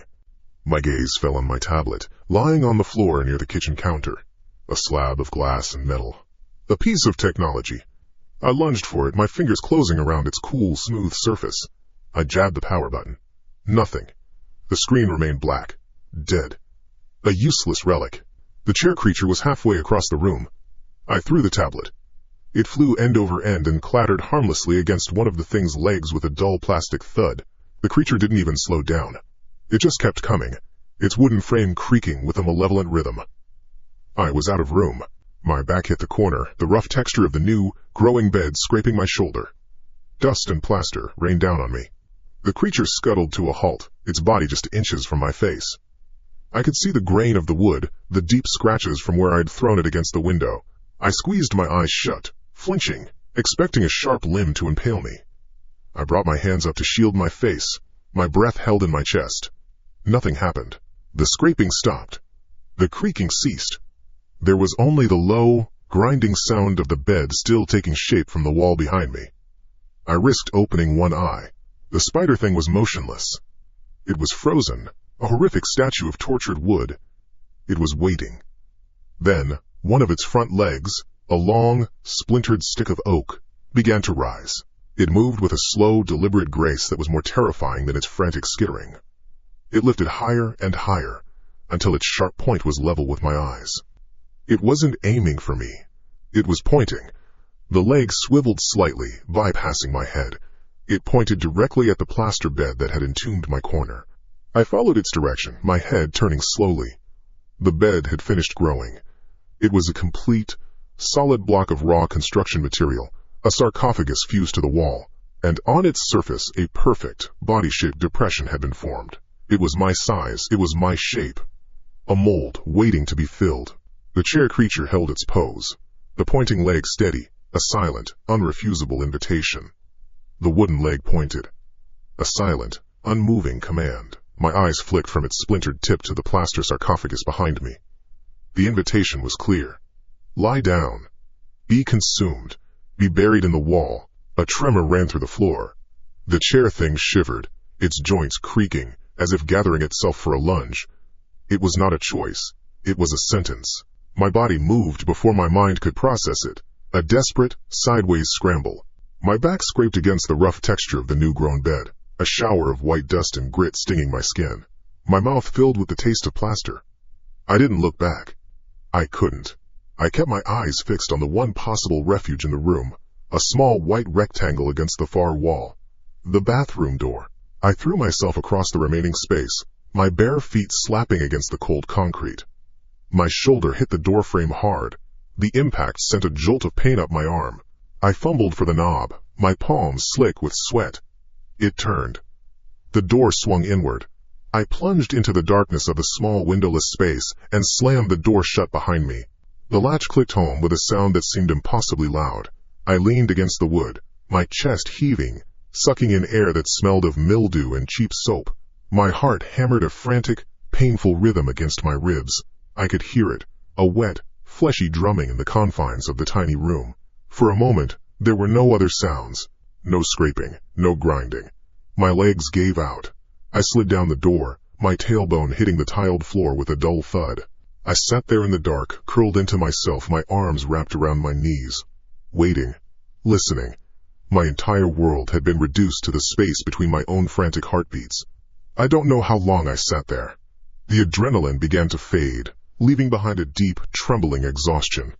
My gaze fell on my tablet, lying on the floor near the kitchen counter. A slab of glass and metal. A piece of technology. I lunged for it, my fingers closing around its cool, smooth surface. I jabbed the power button. Nothing. The screen remained black. Dead. A useless relic. The chair creature was halfway across the room. I threw the tablet. It flew end over end and clattered harmlessly against one of the thing's legs with a dull plastic thud. The creature didn't even slow down. It just kept coming, its wooden frame creaking with a malevolent rhythm. I was out of room. My back hit the corner, the rough texture of the new, growing bed scraping my shoulder. Dust and plaster rained down on me. The creature scuttled to a halt, its body just inches from my face. I could see the grain of the wood, the deep scratches from where I'd thrown it against the window. I squeezed my eyes shut, flinching, expecting a sharp limb to impale me. I brought my hands up to shield my face, my breath held in my chest. Nothing happened. The scraping stopped. The creaking ceased. There was only the low, grinding sound of the bed still taking shape from the wall behind me. I risked opening one eye. The spider thing was motionless. It was frozen, a horrific statue of tortured wood. It was waiting. Then, one of its front legs, a long, splintered stick of oak, began to rise. It moved with a slow, deliberate grace that was more terrifying than its frantic skittering. It lifted higher and higher, until its sharp point was level with my eyes. It wasn't aiming for me. It was pointing. The leg swiveled slightly, bypassing my head. It pointed directly at the plaster bed that had entombed my corner. I followed its direction, my head turning slowly. The bed had finished growing. It was a complete, solid block of raw construction material, a sarcophagus fused to the wall, and on its surface a perfect, body-shaped depression had been formed. It was my size, it was my shape. A mold waiting to be filled. The chair creature held its pose, the pointing leg steady, a silent, unrefusable invitation. The wooden leg pointed. A silent, unmoving command. My eyes flicked from its splintered tip to the plaster sarcophagus behind me. The invitation was clear. Lie down. Be consumed. Be buried in the wall. A tremor ran through the floor. The chair thing shivered, its joints creaking, as if gathering itself for a lunge. It was not a choice. It was a sentence. My body moved before my mind could process it. A desperate, sideways scramble. My back scraped against the rough texture of the new-grown bed, a shower of white dust and grit stinging my skin. My mouth filled with the taste of plaster. I didn't look back. I couldn't. I kept my eyes fixed on the one possible refuge in the room, a small white rectangle against the far wall. The bathroom door. I threw myself across the remaining space, my bare feet slapping against the cold concrete. My shoulder hit the doorframe hard. The impact sent a jolt of pain up my arm. I fumbled for the knob, my palms slick with sweat. It turned. The door swung inward. I plunged into the darkness of the small windowless space and slammed the door shut behind me. The latch clicked home with a sound that seemed impossibly loud. I leaned against the wood, my chest heaving, sucking in air that smelled of mildew and cheap soap. My heart hammered a frantic, painful rhythm against my ribs. I could hear it, a wet, fleshy drumming in the confines of the tiny room. For a moment, there were no other sounds. No scraping, no grinding. My legs gave out. I slid down the door, my tailbone hitting the tiled floor with a dull thud. I sat there in the dark, curled into myself, my arms wrapped around my knees. Waiting. Listening. My entire world had been reduced to the space between my own frantic heartbeats. I don't know how long I sat there. The adrenaline began to fade, leaving behind a deep, trembling exhaustion.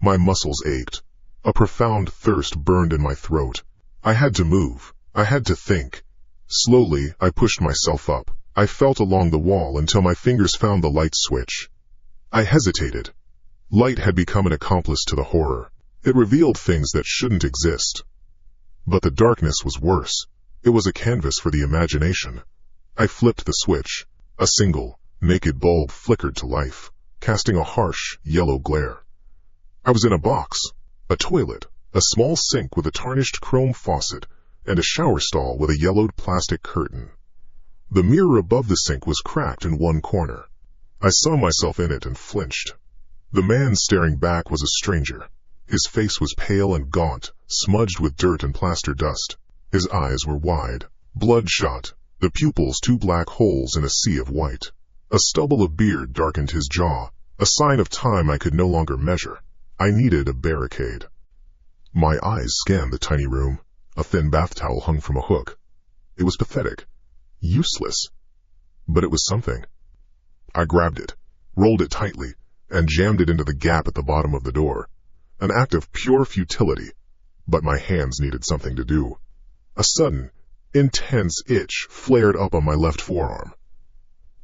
My muscles ached. A profound thirst burned in my throat. I had to move. I had to think. Slowly, I pushed myself up. I felt along the wall until my fingers found the light switch. I hesitated. Light had become an accomplice to the horror. It revealed things that shouldn't exist. But the darkness was worse. It was a canvas for the imagination. I flipped the switch. A single, naked bulb flickered to life, casting a harsh, yellow glare. I was in a box, a toilet, a small sink with a tarnished chrome faucet, and a shower stall with a yellowed plastic curtain. The mirror above the sink was cracked in one corner. I saw myself in it and flinched. The man staring back was a stranger. His face was pale and gaunt, smudged with dirt and plaster dust. His eyes were wide, bloodshot, the pupils two black holes in a sea of white. A stubble of beard darkened his jaw, a sign of time I could no longer measure. I needed a barricade. My eyes scanned the tiny room. A thin bath towel hung from a hook. It was pathetic, useless, but it was something. I grabbed it, rolled it tightly, and jammed it into the gap at the bottom of the door. An act of pure futility, but my hands needed something to do. A sudden, intense itch flared up on my left forearm.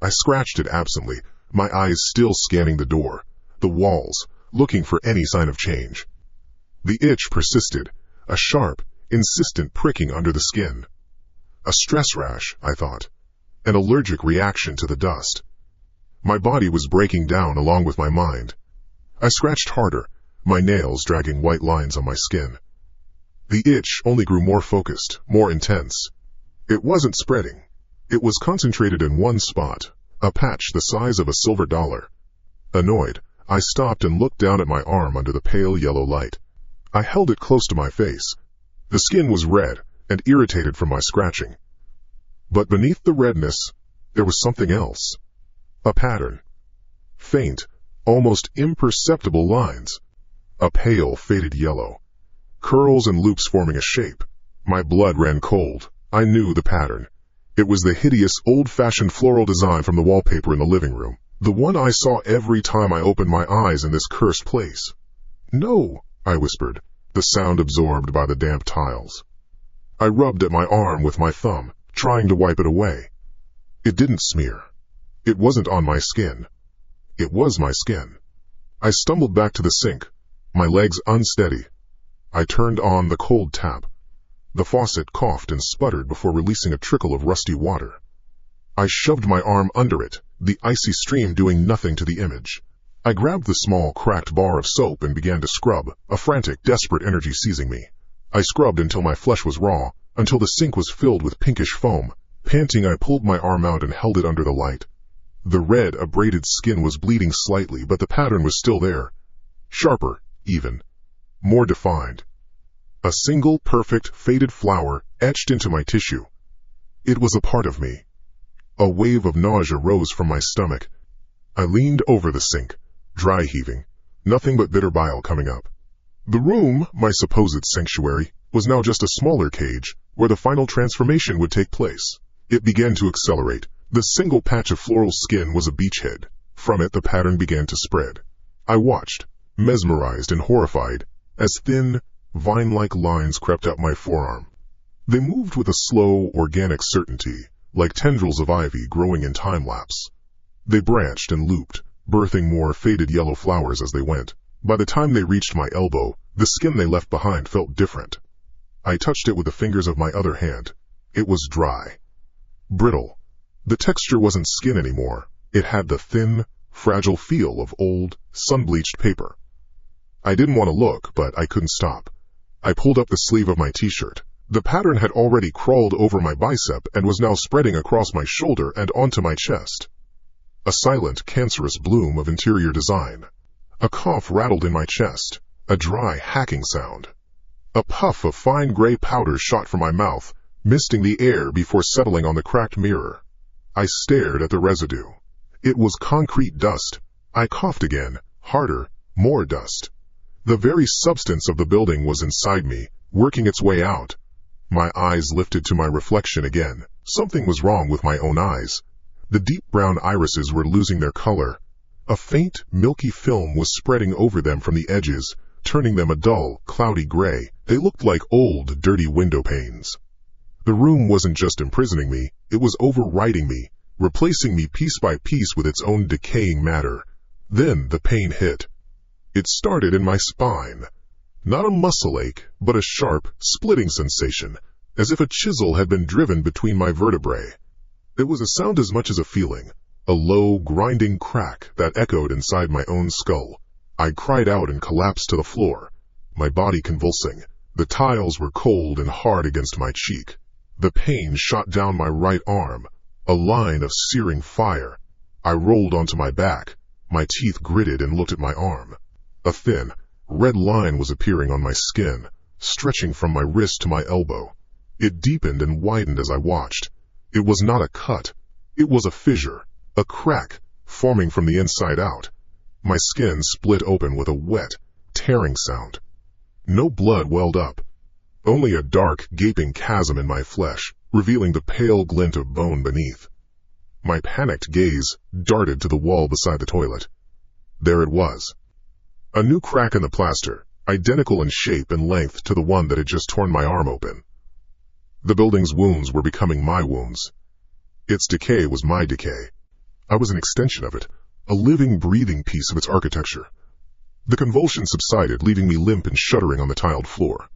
I scratched it absently, my eyes still scanning the door, the walls, looking for any sign of change. The itch persisted, a sharp, insistent pricking under the skin. A stress rash, I thought. An allergic reaction to the dust. My body was breaking down along with my mind. I scratched harder, my nails dragging white lines on my skin. The itch only grew more focused, more intense. It wasn't spreading. It was concentrated in one spot, a patch the size of a silver dollar. Annoyed, I stopped and looked down at my arm under the pale yellow light. I held it close to my face. The skin was red and irritated from my scratching. But beneath the redness, there was something else. A pattern. Faint, almost imperceptible lines. A pale, faded yellow. Curls and loops forming a shape. My blood ran cold. I knew the pattern. It was the hideous, old-fashioned floral design from the wallpaper in the living room. The one I saw every time I opened my eyes in this cursed place. "No," I whispered, the sound absorbed by the damp tiles. I rubbed at my arm with my thumb, trying to wipe it away. It didn't smear. It wasn't on my skin. It was my skin. I stumbled back to the sink, my legs unsteady. I turned on the cold tap. The faucet coughed and sputtered before releasing a trickle of rusty water. I shoved my arm under it, the icy stream doing nothing to the image. I grabbed the small, cracked bar of soap and began to scrub, a frantic, desperate energy seizing me. I scrubbed until my flesh was raw, until the sink was filled with pinkish foam. Panting, I pulled my arm out and held it under the light. The red, abraded skin was bleeding slightly, but the pattern was still there. Sharper, even. More defined. A single, perfect, faded flower etched into my tissue. It was a part of me. A wave of nausea rose from my stomach. I leaned over the sink, dry heaving, nothing but bitter bile coming up. The room, my supposed sanctuary, was now just a smaller cage, where the final transformation would take place. It began to accelerate. The single patch of floral skin was a beachhead, From it the pattern began to spread. I watched, mesmerized and horrified, as thin, vine-like lines crept up my forearm. They moved with a slow, organic certainty, like tendrils of ivy growing in time-lapse. They branched and looped, birthing more faded yellow flowers as they went. By the time they reached my elbow, the skin they left behind felt different. I touched it with the fingers of my other hand. It was dry. Brittle. The texture wasn't skin anymore. It had the thin, fragile feel of old, sun-bleached paper. I didn't want to look, but I couldn't stop. I pulled up the sleeve of my t-shirt. The pattern had already crawled over my bicep and was now spreading across my shoulder and onto my chest. A silent, cancerous bloom of interior design. A cough rattled in my chest, a dry, hacking sound. A puff of fine gray powder shot from my mouth, misting the air before settling on the cracked mirror. I stared at the residue. It was concrete dust. I coughed again, harder, more dust. The very substance of the building was inside me, working its way out. My eyes lifted to my reflection again. Something was wrong with my own eyes. The deep brown irises were losing their color. A faint, milky film was spreading over them from the edges, turning them a dull, cloudy gray. They looked like old, dirty window panes. The room wasn't just imprisoning me, it was overriding me, replacing me piece by piece with its own decaying matter. Then the pain hit. It started in my spine. Not a muscle ache, but a sharp, splitting sensation, as if a chisel had been driven between my vertebrae. It was a sound as much as a feeling, a low, grinding crack that echoed inside my own skull. I cried out and collapsed to the floor, my body convulsing. The tiles were cold and hard against my cheek. The pain shot down my right arm, a line of searing fire. I rolled onto my back, my teeth gritted and looked at my arm. A thin, red line was appearing on my skin, stretching from my wrist to my elbow. It deepened and widened as I watched. It was not a cut. It was a fissure, a crack, forming from the inside out. My skin split open with a wet, tearing sound. No blood welled up. Only a dark, gaping chasm in my flesh, revealing the pale glint of bone beneath. My panicked gaze darted to the wall beside the toilet. There it was. A new crack in the plaster, identical in shape and length to the one that had just torn my arm open. The building's wounds were becoming my wounds. Its decay was my decay. I was an extension of it, a living, breathing piece of its architecture. The convulsion subsided, leaving me limp and shuddering on the tiled floor.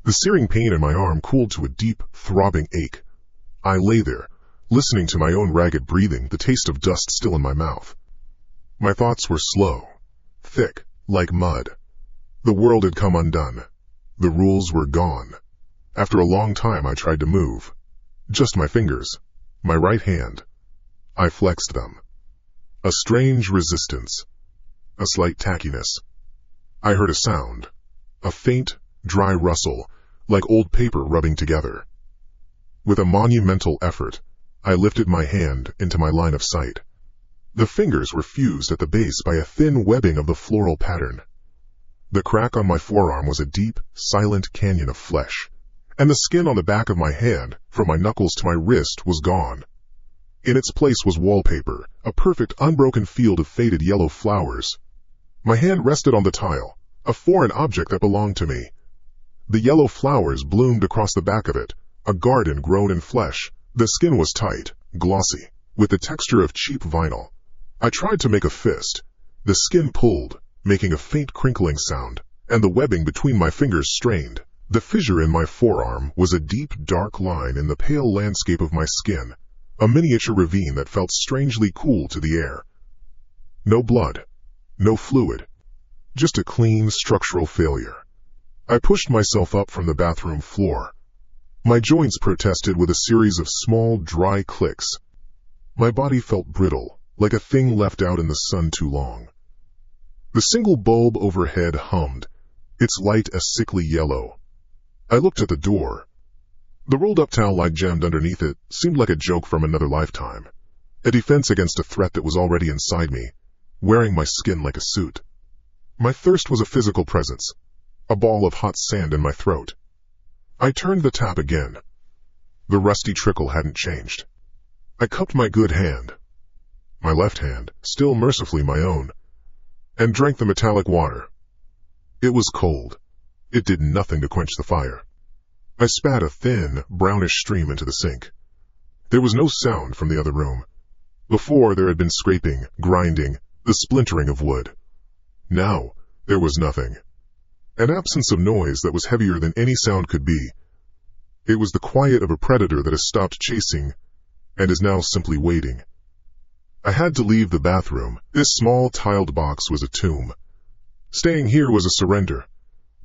The searing pain in my arm cooled to a deep, throbbing ache. I lay there, listening to my own ragged breathing, the taste of dust still in my mouth. My thoughts were slow, thick, like mud. The world had come undone. The rules were gone. After a long time I tried to move. Just my fingers, my right hand. I flexed them. A strange resistance. A slight tackiness. I heard a sound. A faint, dry rustle, like old paper rubbing together. With a monumental effort, I lifted my hand into my line of sight. The fingers were fused at the base by a thin webbing of the floral pattern. The crack on my forearm was a deep, silent canyon of flesh, and the skin on the back of my hand, from my knuckles to my wrist, was gone. In its place was wallpaper, a perfect unbroken field of faded yellow flowers. My hand rested on the tile, a foreign object that belonged to me. The yellow flowers bloomed across the back of it, a garden grown in flesh. The skin was tight, glossy, with the texture of cheap vinyl. I tried to make a fist. The skin pulled, making a faint crinkling sound, and the webbing between my fingers strained. The fissure in my forearm was a deep, dark line in the pale landscape of my skin, a miniature ravine that felt strangely cool to the air. No blood, no fluid, just a clean structural failure. I pushed myself up from the bathroom floor. My joints protested with a series of small, dry clicks. My body felt brittle, like a thing left out in the sun too long. The single bulb overhead hummed, its light a sickly yellow. I looked at the door. The rolled-up towel light jammed underneath it seemed like a joke from another lifetime, a defense against a threat that was already inside me, wearing my skin like a suit. My thirst was a physical presence, a ball of hot sand in my throat. I turned the tap again. The rusty trickle hadn't changed. I cupped my good hand. my left hand, still mercifully my own, and drank the metallic water. It was cold. It did nothing to quench the fire. I spat a thin, brownish stream into the sink. There was no sound from the other room. Before, there had been scraping, grinding, the splintering of wood. Now, there was nothing. An absence of noise that was heavier than any sound could be. It was the quiet of a predator that has stopped chasing and is now simply waiting. I had to leave the bathroom. This small, tiled box was a tomb. Staying here was a surrender.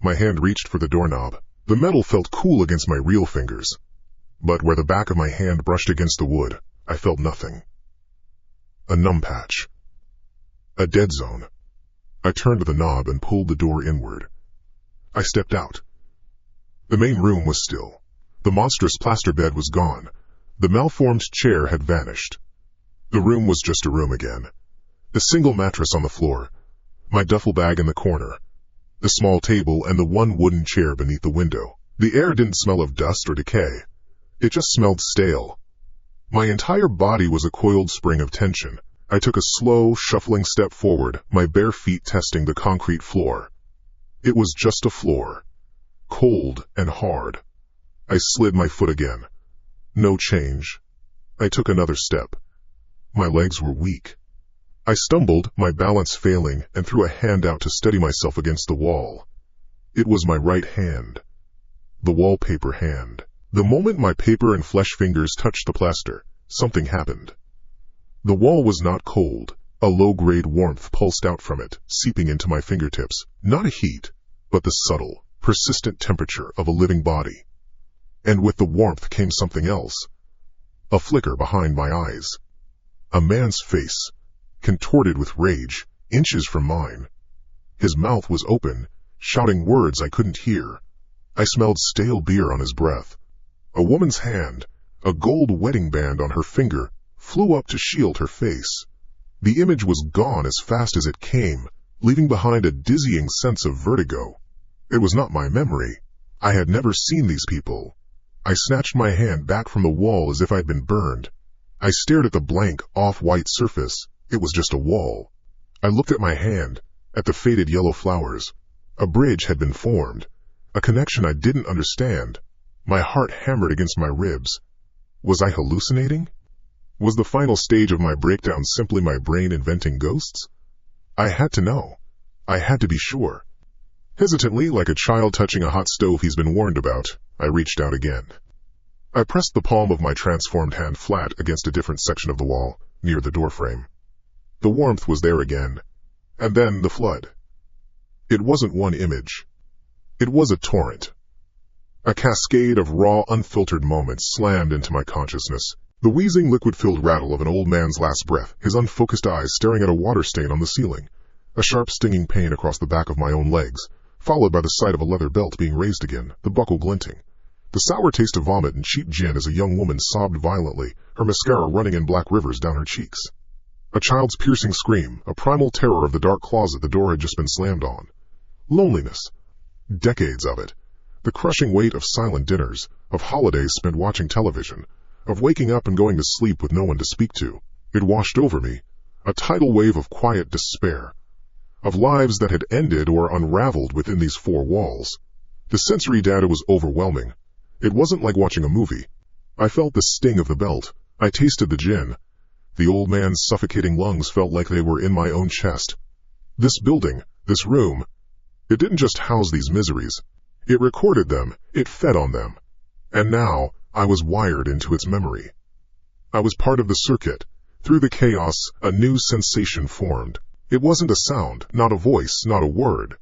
My hand reached for the doorknob. The metal felt cool against my real fingers, but where the back of my hand brushed against the wood, I felt nothing. A numb patch. A dead zone. I turned the knob and pulled the door inward. I stepped out. The main room was still. The monstrous plaster bed was gone. The malformed chair had vanished. The room was just a room again. The single mattress on the floor, my duffel bag in the corner, the small table and the one wooden chair beneath the window. The air didn't smell of dust or decay. It just smelled stale. My entire body was a coiled spring of tension. I took a slow, shuffling step forward, my bare feet testing the concrete floor. It was just a floor, cold and hard. I slid my foot again. No change. I took another step. My legs were weak. I stumbled, my balance failing, and threw a hand out to steady myself against the wall. It was my right hand. The wallpaper hand. The moment my paper and flesh fingers touched the plaster, something happened. The wall was not cold. A low-grade warmth pulsed out from it, seeping into my fingertips. Not a heat, but the subtle, persistent temperature of a living body. And with the warmth came something else. A flicker behind my eyes. A man's face, contorted with rage, inches from mine. His mouth was open, shouting words I couldn't hear. I smelled stale beer on his breath. A woman's hand, a gold wedding band on her finger, flew up to shield her face. The image was gone as fast as it came, leaving behind a dizzying sense of vertigo. It was not my memory. I had never seen these people. I snatched my hand back from the wall as if I'd been burned. I stared at the blank, off-white surface. It was just a wall. I looked at my hand, at the faded yellow flowers. A bridge had been formed, a connection I didn't understand. My heart hammered against my ribs. Was I hallucinating? Was the final stage of my breakdown simply my brain inventing ghosts? I had to know. I had to be sure. Hesitantly, like a child touching a hot stove he's been warned about, I reached out again. I pressed the palm of my transformed hand flat against a different section of the wall, near the doorframe. The warmth was there again, and then the flood. It wasn't one image. It was a torrent. A cascade of raw, unfiltered moments slammed into my consciousness. The wheezing, liquid-filled rattle of an old man's last breath, his unfocused eyes staring at a water stain on the ceiling. A sharp, stinging pain across the back of my own legs, followed by the sight of a leather belt being raised again, the buckle glinting. The sour taste of vomit and cheap gin as a young woman sobbed violently, her mascara running in black rivers down her cheeks. A child's piercing scream, a primal terror of the dark closet the door had just been slammed on. Loneliness. Decades of it. The crushing weight of silent dinners, of holidays spent watching television, of waking up and going to sleep with no one to speak to. It washed over me, a tidal wave of quiet despair, of lives that had ended or unraveled within these four walls. The sensory data was overwhelming. It wasn't like watching a movie. I felt the sting of the belt. I tasted the gin. The old man's suffocating lungs felt like they were in my own chest. This building, this room, it didn't just house these miseries. It recorded them, it fed on them. And now, I was wired into its memory. I was part of the circuit. Through the chaos, a new sensation formed. It wasn't a sound, not a voice, not a word.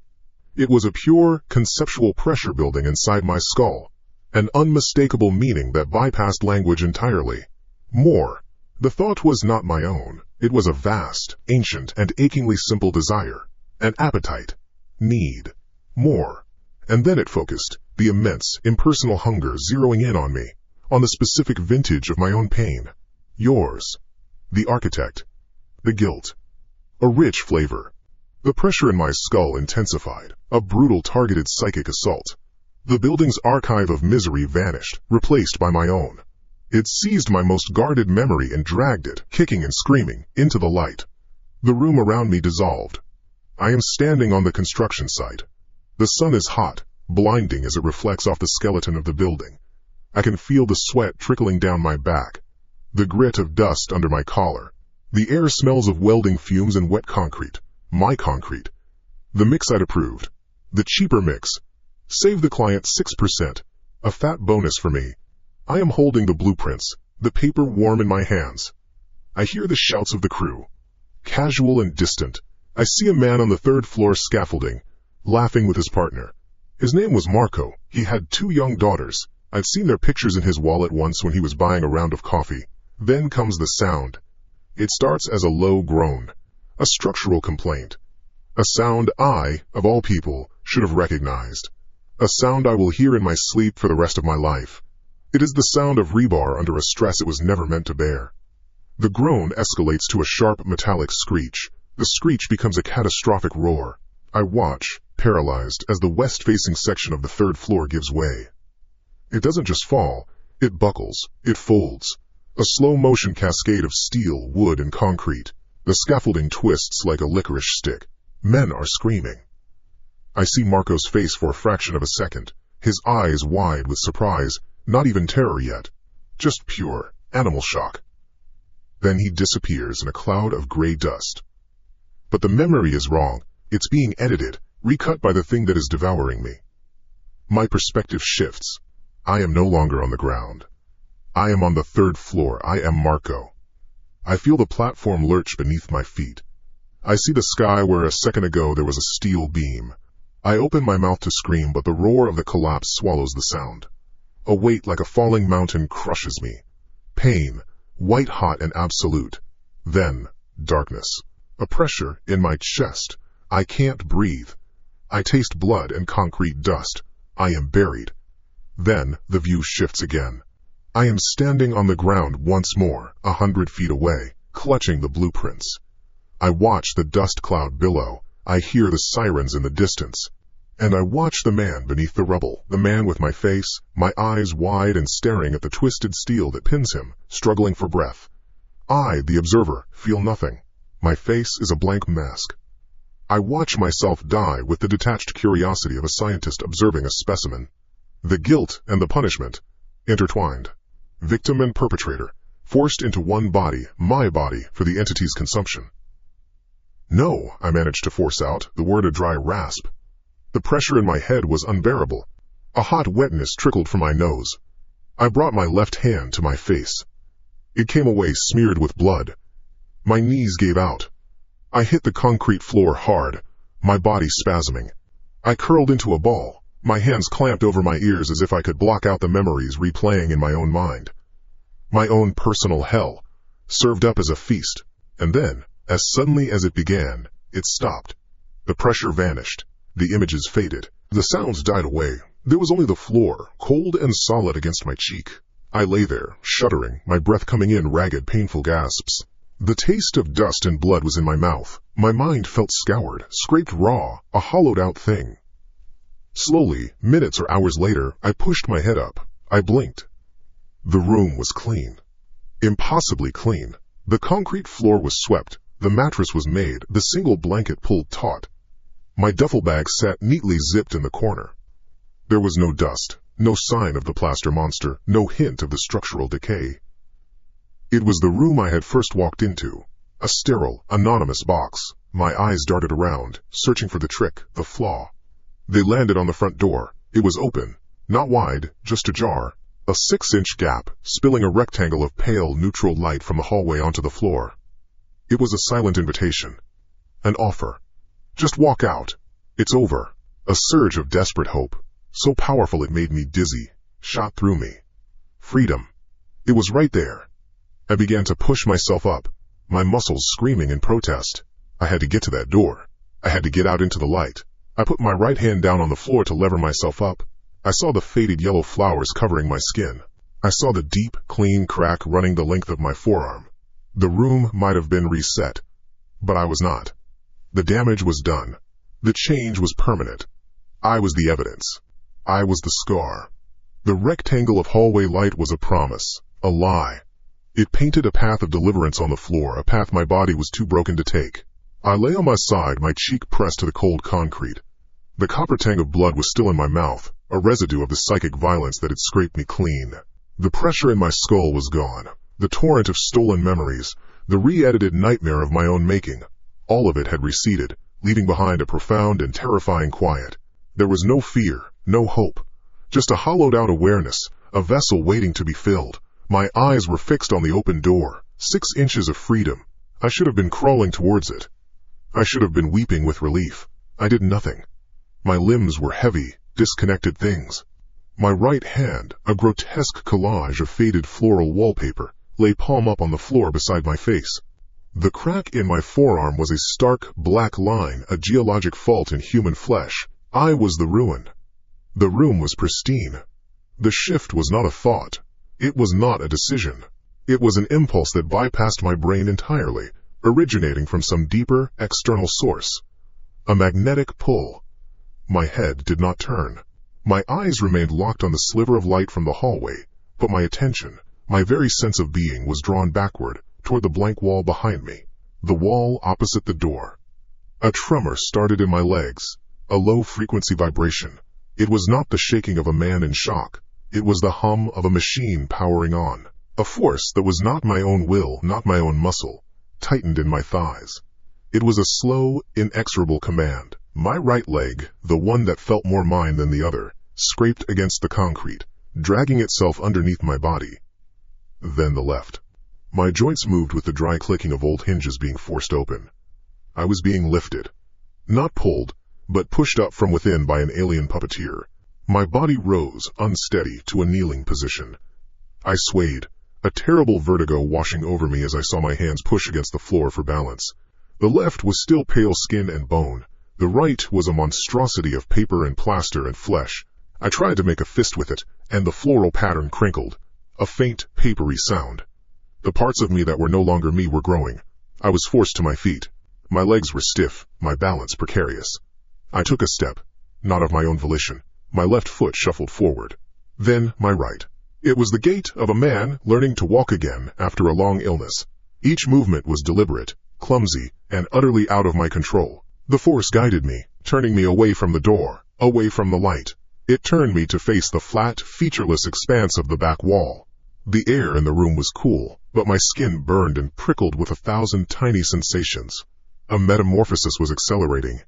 It was a pure, conceptual pressure building inside my skull. An unmistakable meaning that bypassed language entirely. More. The thought was not my own. It was a vast, ancient, and achingly simple desire. An appetite. Need. More. And then it focused, the immense, impersonal hunger zeroing in on me, on the specific vintage of my own pain. Yours. The architect. The guilt. A rich flavor. The pressure in my skull intensified, a brutal targeted psychic assault. The building's archive of misery vanished, replaced by my own. It seized my most guarded memory and dragged it, kicking and screaming, into the light. The room around me dissolved. I am standing on the construction site. The sun is hot, blinding as it reflects off the skeleton of the building. I can feel the sweat trickling down my back, the grit of dust under my collar. The air smells of welding fumes and wet concrete. My concrete. The mix I'd approved. The cheaper mix. Save the client 6%. A fat bonus for me. I am holding the blueprints, the paper warm in my hands. I hear the shouts of the crew. Casual and distant. I see a man on the third floor scaffolding, laughing with his partner. His name was Marco. He had 2 young daughters. I'd seen their pictures in his wallet once when he was buying a round of coffee. Then comes the sound. It starts as a low groan, a structural complaint. A sound I, of all people, should have recognized. A sound I will hear in my sleep for the rest of my life. It is the sound of rebar under a stress it was never meant to bear. The groan escalates to a sharp metallic screech. The screech becomes a catastrophic roar. I watch, paralyzed, as the west-facing section of the third floor gives way. It doesn't just fall, it buckles, it folds. A slow-motion cascade of steel, wood, and concrete. The scaffolding twists like a licorice stick. Men are screaming. I see Marco's face for a fraction of a second, his eyes wide with surprise, not even terror yet, just pure, animal shock. Then he disappears in a cloud of gray dust. But the memory is wrong. It's being edited, recut by the thing that is devouring me. My perspective shifts. I am no longer on the ground. I am on the third floor. I am Marco. I feel the platform lurch beneath my feet. I see the sky where a second ago there was a steel beam. I open my mouth to scream, but the roar of the collapse swallows the sound. A weight like a falling mountain crushes me. Pain, white hot and absolute. Then, darkness. A pressure in my chest. I can't breathe. I taste blood and concrete dust. I am buried. Then, the view shifts again. I am standing on the ground once more, 100 feet away, clutching the blueprints. I watch the dust cloud billow. I hear the sirens in the distance. And I watch the man beneath the rubble, the man with my face, my eyes wide and staring at the twisted steel that pins him, struggling for breath. I, the observer, feel nothing. My face is a blank mask. I watch myself die with the detached curiosity of a scientist observing a specimen. The guilt and the punishment, intertwined. Victim and perpetrator, forced into one body, my body, for the entity's consumption. No, I managed to force out, the word a dry rasp. The pressure in my head was unbearable. A hot wetness trickled from my nose. I brought my left hand to my face. It came away smeared with blood. My knees gave out. I hit the concrete floor hard, my body spasming. I curled into a ball, my hands clamped over my ears as if I could block out the memories replaying in my own mind. My own personal hell, served up as a feast, and then, as suddenly as it began, it stopped. The pressure vanished. The images faded. The sounds died away. There was only the floor, cold and solid against my cheek. I lay there, shuddering, my breath coming in ragged, painful gasps. The taste of dust and blood was in my mouth. My mind felt scoured, scraped raw, a hollowed-out thing. Slowly, minutes or hours later, I pushed my head up. I blinked. The room was clean. Impossibly clean. The concrete floor was swept. The mattress was made, the single blanket pulled taut. My duffel bag sat neatly zipped in the corner. There was no dust, no sign of the plaster monster, no hint of the structural decay. It was the room I had first walked into, a sterile, anonymous box. My eyes darted around, searching for the trick, the flaw. They landed on the front door. It was open, not wide, just ajar. A 6-inch gap, spilling a rectangle of pale, neutral light from the hallway onto the floor. It was a silent invitation. An offer. Just walk out. It's over. A surge of desperate hope, so powerful it made me dizzy, shot through me. Freedom. It was right there. I began to push myself up, my muscles screaming in protest. I had to get to that door. I had to get out into the light. I put my right hand down on the floor to lever myself up. I saw the faded yellow flowers covering my skin. I saw the deep, clean crack running the length of my forearm. The room might have been reset, but I was not. The damage was done. The change was permanent. I was the evidence. I was the scar. The rectangle of hallway light was a promise, A lie. It painted a path of deliverance on the floor, a path my body was too broken to take. I lay on my side, my cheek pressed to the cold concrete. The copper tang of blood was still in my mouth, a residue of the psychic violence that had scraped me clean. The pressure in my skull was gone. The torrent of stolen memories, the re-edited nightmare of my own making, all of it had receded, leaving behind a profound and terrifying quiet. There was no fear, no hope, just a hollowed-out awareness, a vessel waiting to be filled. My eyes were fixed on the open door, 6 inches of freedom. I should have been crawling towards it. I should have been weeping with relief. I did nothing. My limbs were heavy, disconnected things. My right hand, a grotesque collage of faded floral wallpaper, lay palm up on the floor beside my face. The crack in my forearm was a stark, black line, a geologic fault in human flesh. I was the ruin. The room was pristine. The shift was not a thought. It was not a decision. It was an impulse that bypassed my brain entirely, originating from some deeper, external source. A magnetic pull. My head did not turn. My eyes remained locked on the sliver of light from the hallway, but my attention, my very sense of being, was drawn backward, toward the blank wall behind me, the wall opposite the door. A tremor started in my legs, a low-frequency vibration. It was not the shaking of a man in shock. It was the hum of a machine powering on. A force that was not my own will, not my own muscle, tightened in my thighs. It was a slow, inexorable command. My right leg, the one that felt more mine than the other, scraped against the concrete, dragging itself underneath my body. Then the left. My joints moved with the dry clicking of old hinges being forced open. I was being lifted. Not pulled, but pushed up from within by an alien puppeteer. My body rose, unsteady, to a kneeling position. I swayed, a terrible vertigo washing over me as I saw my hands push against the floor for balance. The left was still pale skin and bone. The right was a monstrosity of paper and plaster and flesh. I tried to make a fist with it, and the floral pattern crinkled. A faint, papery sound. The parts of me that were no longer me were growing. I was forced to my feet. My legs were stiff, my balance precarious. I took a step, not of my own volition. My left foot shuffled forward. Then my right. It was the gait of a man learning to walk again after a long illness. Each movement was deliberate, clumsy, and utterly out of my control. The force guided me, turning me away from the door, away from the light. It turned me to face the flat, featureless expanse of the back wall. The air in the room was cool, but my skin burned and prickled with 1,000 tiny sensations. A metamorphosis was accelerating.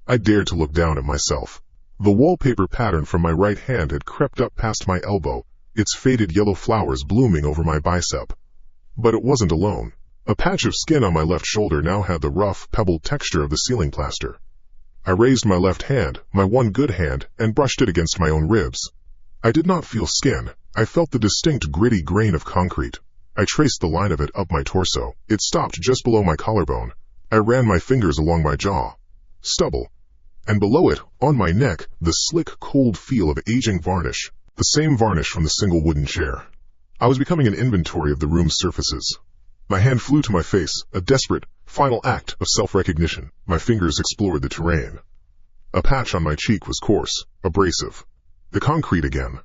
I dared to look down at myself. The wallpaper pattern from my right hand had crept up past my elbow, its faded yellow flowers blooming over my bicep. But it wasn't alone. A patch of skin on my left shoulder now had the rough, pebbled texture of the ceiling plaster. I raised my left hand, my one good hand, and brushed it against my own ribs. I did not feel skin. I felt the distinct gritty grain of concrete. I traced the line of it up my torso. It stopped just below my collarbone. I ran my fingers along my jaw. Stubble. And below it, on my neck, the slick, cold feel of aging varnish. The same varnish from the single wooden chair. I was becoming an inventory of the room's surfaces. My hand flew to my face, a desperate, final act of self-recognition. My fingers explored the terrain. A patch on my cheek was coarse, abrasive. The concrete again.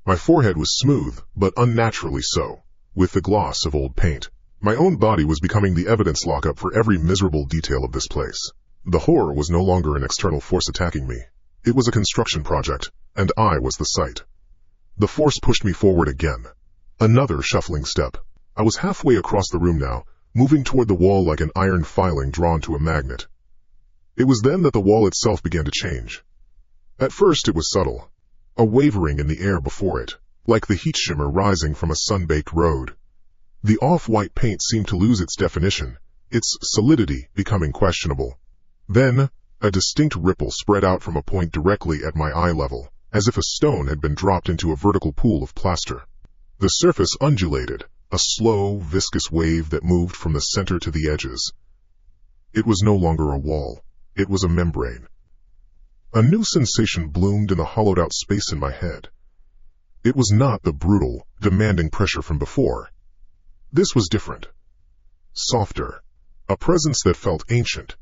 My forehead was smooth, but unnaturally so, with the gloss of old paint. My own body was becoming the evidence lockup for every miserable detail of this place. The horror was no longer an external force attacking me. It was a construction project, and I was the site. The force pushed me forward again. Another shuffling step. I was halfway across the room now, moving toward the wall like an iron filing drawn to a magnet. It was then that the wall itself began to change. At first it was subtle, a wavering in the air before it, like the heat shimmer rising from a sun-baked road. The off-white paint seemed to lose its definition, its solidity becoming questionable. Then, a distinct ripple spread out from a point directly at my eye level, as if a stone had been dropped into a vertical pool of plaster. The surface undulated, a slow, viscous wave that moved from the center to the edges. It was no longer a wall. It was a membrane. A new sensation bloomed in the hollowed-out space in my head. It was not the brutal, demanding pressure from before. This was different. Softer. A presence that felt ancient,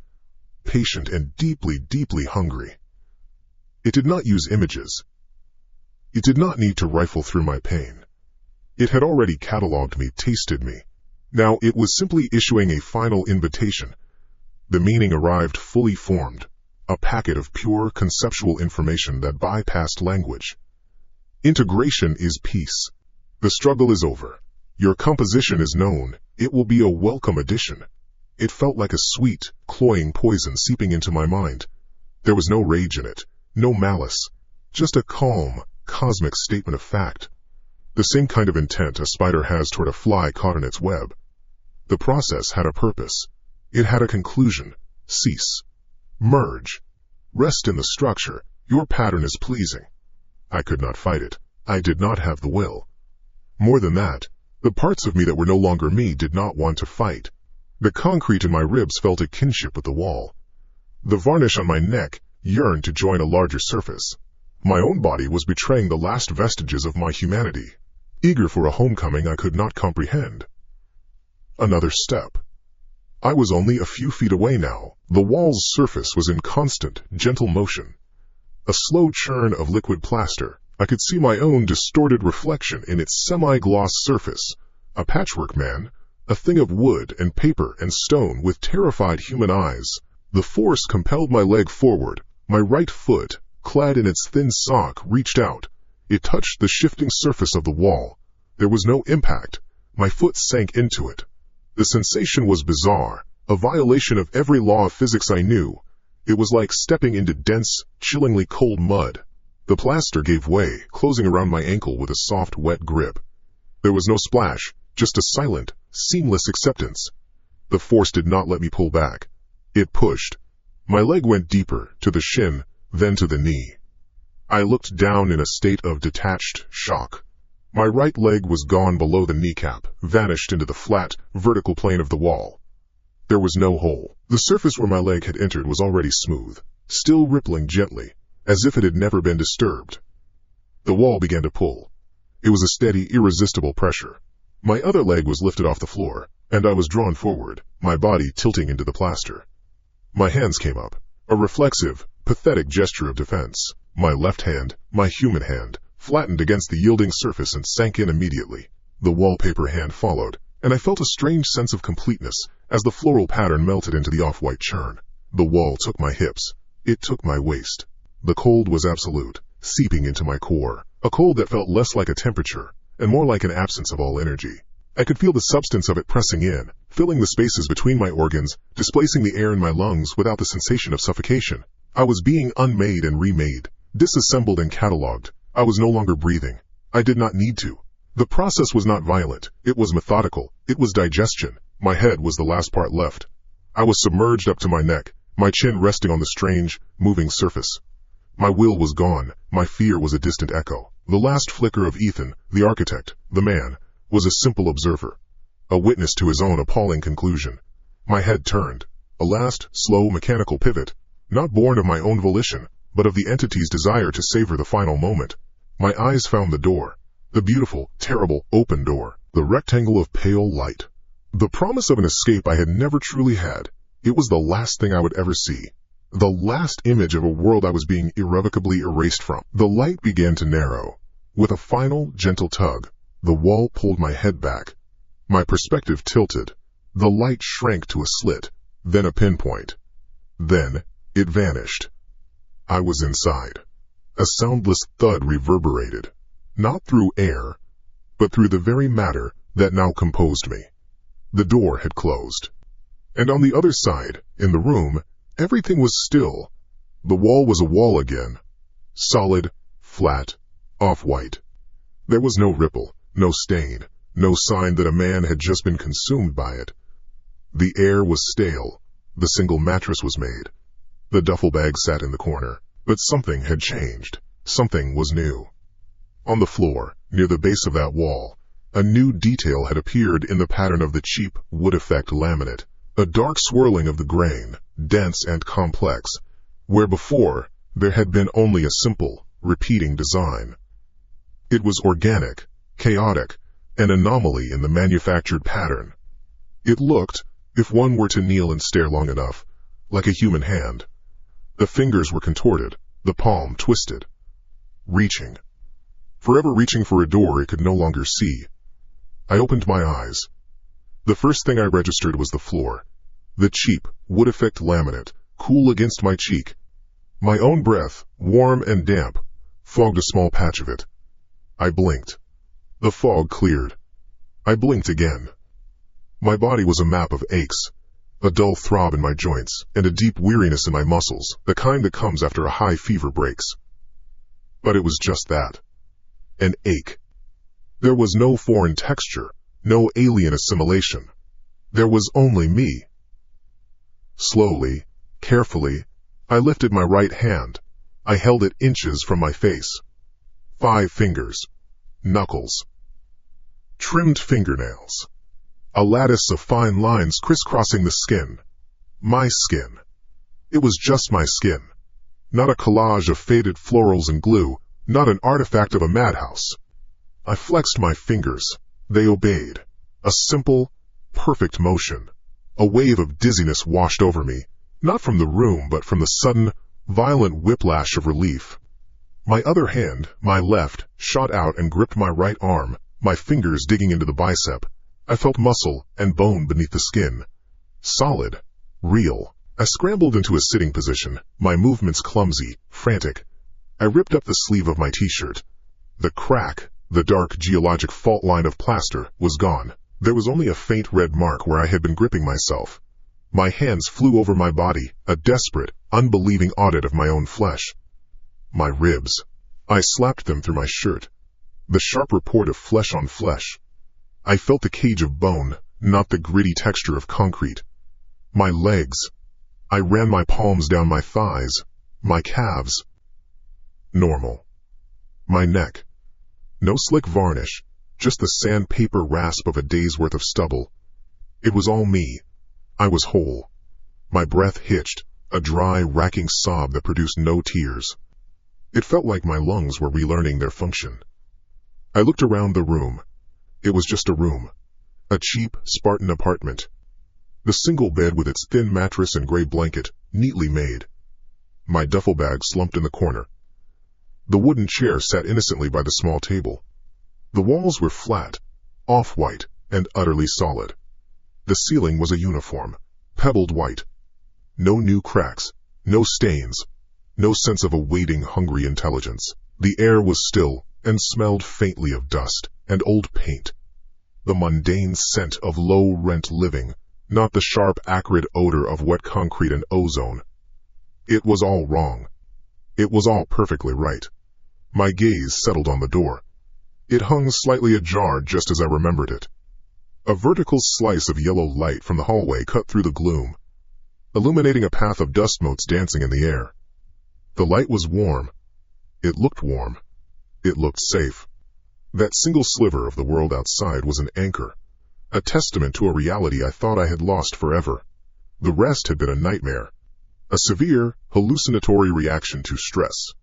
patient, and deeply, deeply hungry. It did not use images. It did not need to rifle through my pain. It had already catalogued me, tasted me. Now it was simply issuing a final invitation. The meaning arrived fully formed, a packet of pure conceptual information that bypassed language. Integration is peace. The struggle is over. Your composition is known. It will be a welcome addition. It felt like a sweet, cloying poison seeping into my mind. There was no rage in it, no malice, just a calm, cosmic statement of fact. The same kind of intent a spider has toward a fly caught in its web. The process had a purpose. It had a conclusion. Cease. Merge. Rest in the structure. Your pattern is pleasing. I could not fight it. I did not have the will. More than that, the parts of me that were no longer me did not want to fight. The concrete in my ribs felt a kinship with the wall. The varnish on my neck yearned to join a larger surface. My own body was betraying the last vestiges of my humanity, eager for a homecoming I could not comprehend. Another step. I was only a few feet away now. The wall's surface was in constant, gentle motion. A slow churn of liquid plaster. I could see my own distorted reflection in its semi-gloss surface. A patchwork man, a thing of wood and paper and stone with terrified human eyes. The force compelled my leg forward. My right foot, clad in its thin sock, reached out. It touched the shifting surface of the wall. There was no impact. My foot sank into it. The sensation was bizarre, a violation of every law of physics I knew. It was like stepping into dense, chillingly cold mud. The plaster gave way, closing around my ankle with a soft, wet grip. There was no splash, just a silent, seamless acceptance. The force did not let me pull back. It pushed. My leg went deeper, to the shin, then to the knee. I looked down in a state of detached shock. My right leg was gone below the kneecap, vanished into the flat, vertical plane of the wall. There was no hole. The surface where my leg had entered was already smooth, still rippling gently, as if it had never been disturbed. The wall began to pull. It was a steady, irresistible pressure. My other leg was lifted off the floor, and I was drawn forward, my body tilting into the plaster. My hands came up, a reflexive, pathetic gesture of defense. My left hand, my human hand, flattened against the yielding surface and sank in immediately. The wallpaper hand followed, and I felt a strange sense of completeness as the floral pattern melted into the off-white churn. The wall took my hips. It took my waist. The cold was absolute, seeping into my core, a cold that felt less like a temperature and more like an absence of all energy. I could feel the substance of it pressing in, filling the spaces between my organs, displacing the air in my lungs without the sensation of suffocation. I was being unmade and remade, disassembled and catalogued. I was no longer breathing. I did not need to. The process was not violent. It was methodical. It was digestion. My head was the last part left. I was submerged up to my neck, my chin resting on the strange, moving surface. My will was gone. My fear was a distant echo. The last flicker of Ethan, the architect, the man, was a simple observer, a witness to his own appalling conclusion. My head turned, a last, slow, mechanical pivot, not born of my own volition, but of the entity's desire to savor the final moment. My eyes found the door, the beautiful, terrible, open door, the rectangle of pale light. The promise of an escape I had never truly had. It was the last thing I would ever see. The last image of a world I was being irrevocably erased from. The light began to narrow. With a final, gentle tug, the wall pulled my head back. My perspective tilted. The light shrank to a slit, then a pinpoint. Then, it vanished. I was inside. A soundless thud reverberated, not through air, but through the very matter that now composed me. The door had closed. And on the other side, in the room, everything was still. The wall was a wall again. Solid, flat, off-white. There was no ripple, no stain, no sign that a man had just been consumed by it. The air was stale. The single mattress was made. The duffel bag sat in the corner. But something had changed. Something was new. On the floor, near the base of that wall, a new detail had appeared in the pattern of the cheap, wood-effect laminate. A dark swirling of the grain, dense and complex, where before there had been only a simple, repeating design. It was organic, chaotic, an anomaly in the manufactured pattern. It looked, if one were to kneel and stare long enough, like a human hand. The fingers were contorted, the palm twisted. Reaching. Forever reaching for a door it could no longer see. I opened my eyes. The first thing I registered was the floor. The cheap, wood-effect laminate, cool against my cheek. My own breath, warm and damp, fogged a small patch of it. I blinked. The fog cleared. I blinked again. My body was a map of aches, a dull throb in my joints, and a deep weariness in my muscles, the kind that comes after a high fever breaks. But it was just that. An ache. There was no foreign texture, no alien assimilation. There was only me. Slowly, carefully, I lifted my right hand. I held it inches from my face. 5 fingers. Knuckles. Trimmed fingernails. A lattice of fine lines crisscrossing the skin. My skin. It was just my skin. Not a collage of faded florals and glue, not an artifact of a madhouse. I flexed my fingers. They obeyed. A simple, perfect motion. A wave of dizziness washed over me, not from the room but from the sudden, violent whiplash of relief. My other hand, my left, shot out and gripped my right arm, my fingers digging into the bicep. I felt muscle and bone beneath the skin. Solid. Real. I scrambled into a sitting position, my movements clumsy, frantic. I ripped up the sleeve of my t-shirt. The crack, the dark geologic fault line of plaster, was gone. There was only a faint red mark where I had been gripping myself. My hands flew over my body, a desperate, unbelieving audit of my own flesh. My ribs. I slapped them through my shirt. The sharp report of flesh on flesh. I felt the cage of bone, not the gritty texture of concrete. My legs. I ran my palms down my thighs, my calves. Normal. My neck. No slick varnish, just the sandpaper rasp of a day's worth of stubble. It was all me. I was whole. My breath hitched, a dry, racking sob that produced no tears. It felt like my lungs were relearning their function. I looked around the room. It was just a room. A cheap, Spartan apartment. The single bed with its thin mattress and gray blanket, neatly made. My duffel bag slumped in the corner. The wooden chair sat innocently by the small table. The walls were flat, off-white, and utterly solid. The ceiling was a uniform, pebbled white. No new cracks, no stains, no sense of a waiting, hungry intelligence. The air was still and smelled faintly of dust and old paint. The mundane scent of low-rent living, not the sharp, acrid odor of wet concrete and ozone. It was all wrong. It was all perfectly right. My gaze settled on the door. It hung slightly ajar just as I remembered it. A vertical slice of yellow light from the hallway cut through the gloom, illuminating a path of dust motes dancing in the air. The light was warm. It looked warm. It looked safe. That single sliver of the world outside was an anchor, a testament to a reality I thought I had lost forever. The rest had been a nightmare, a severe, hallucinatory reaction to stress.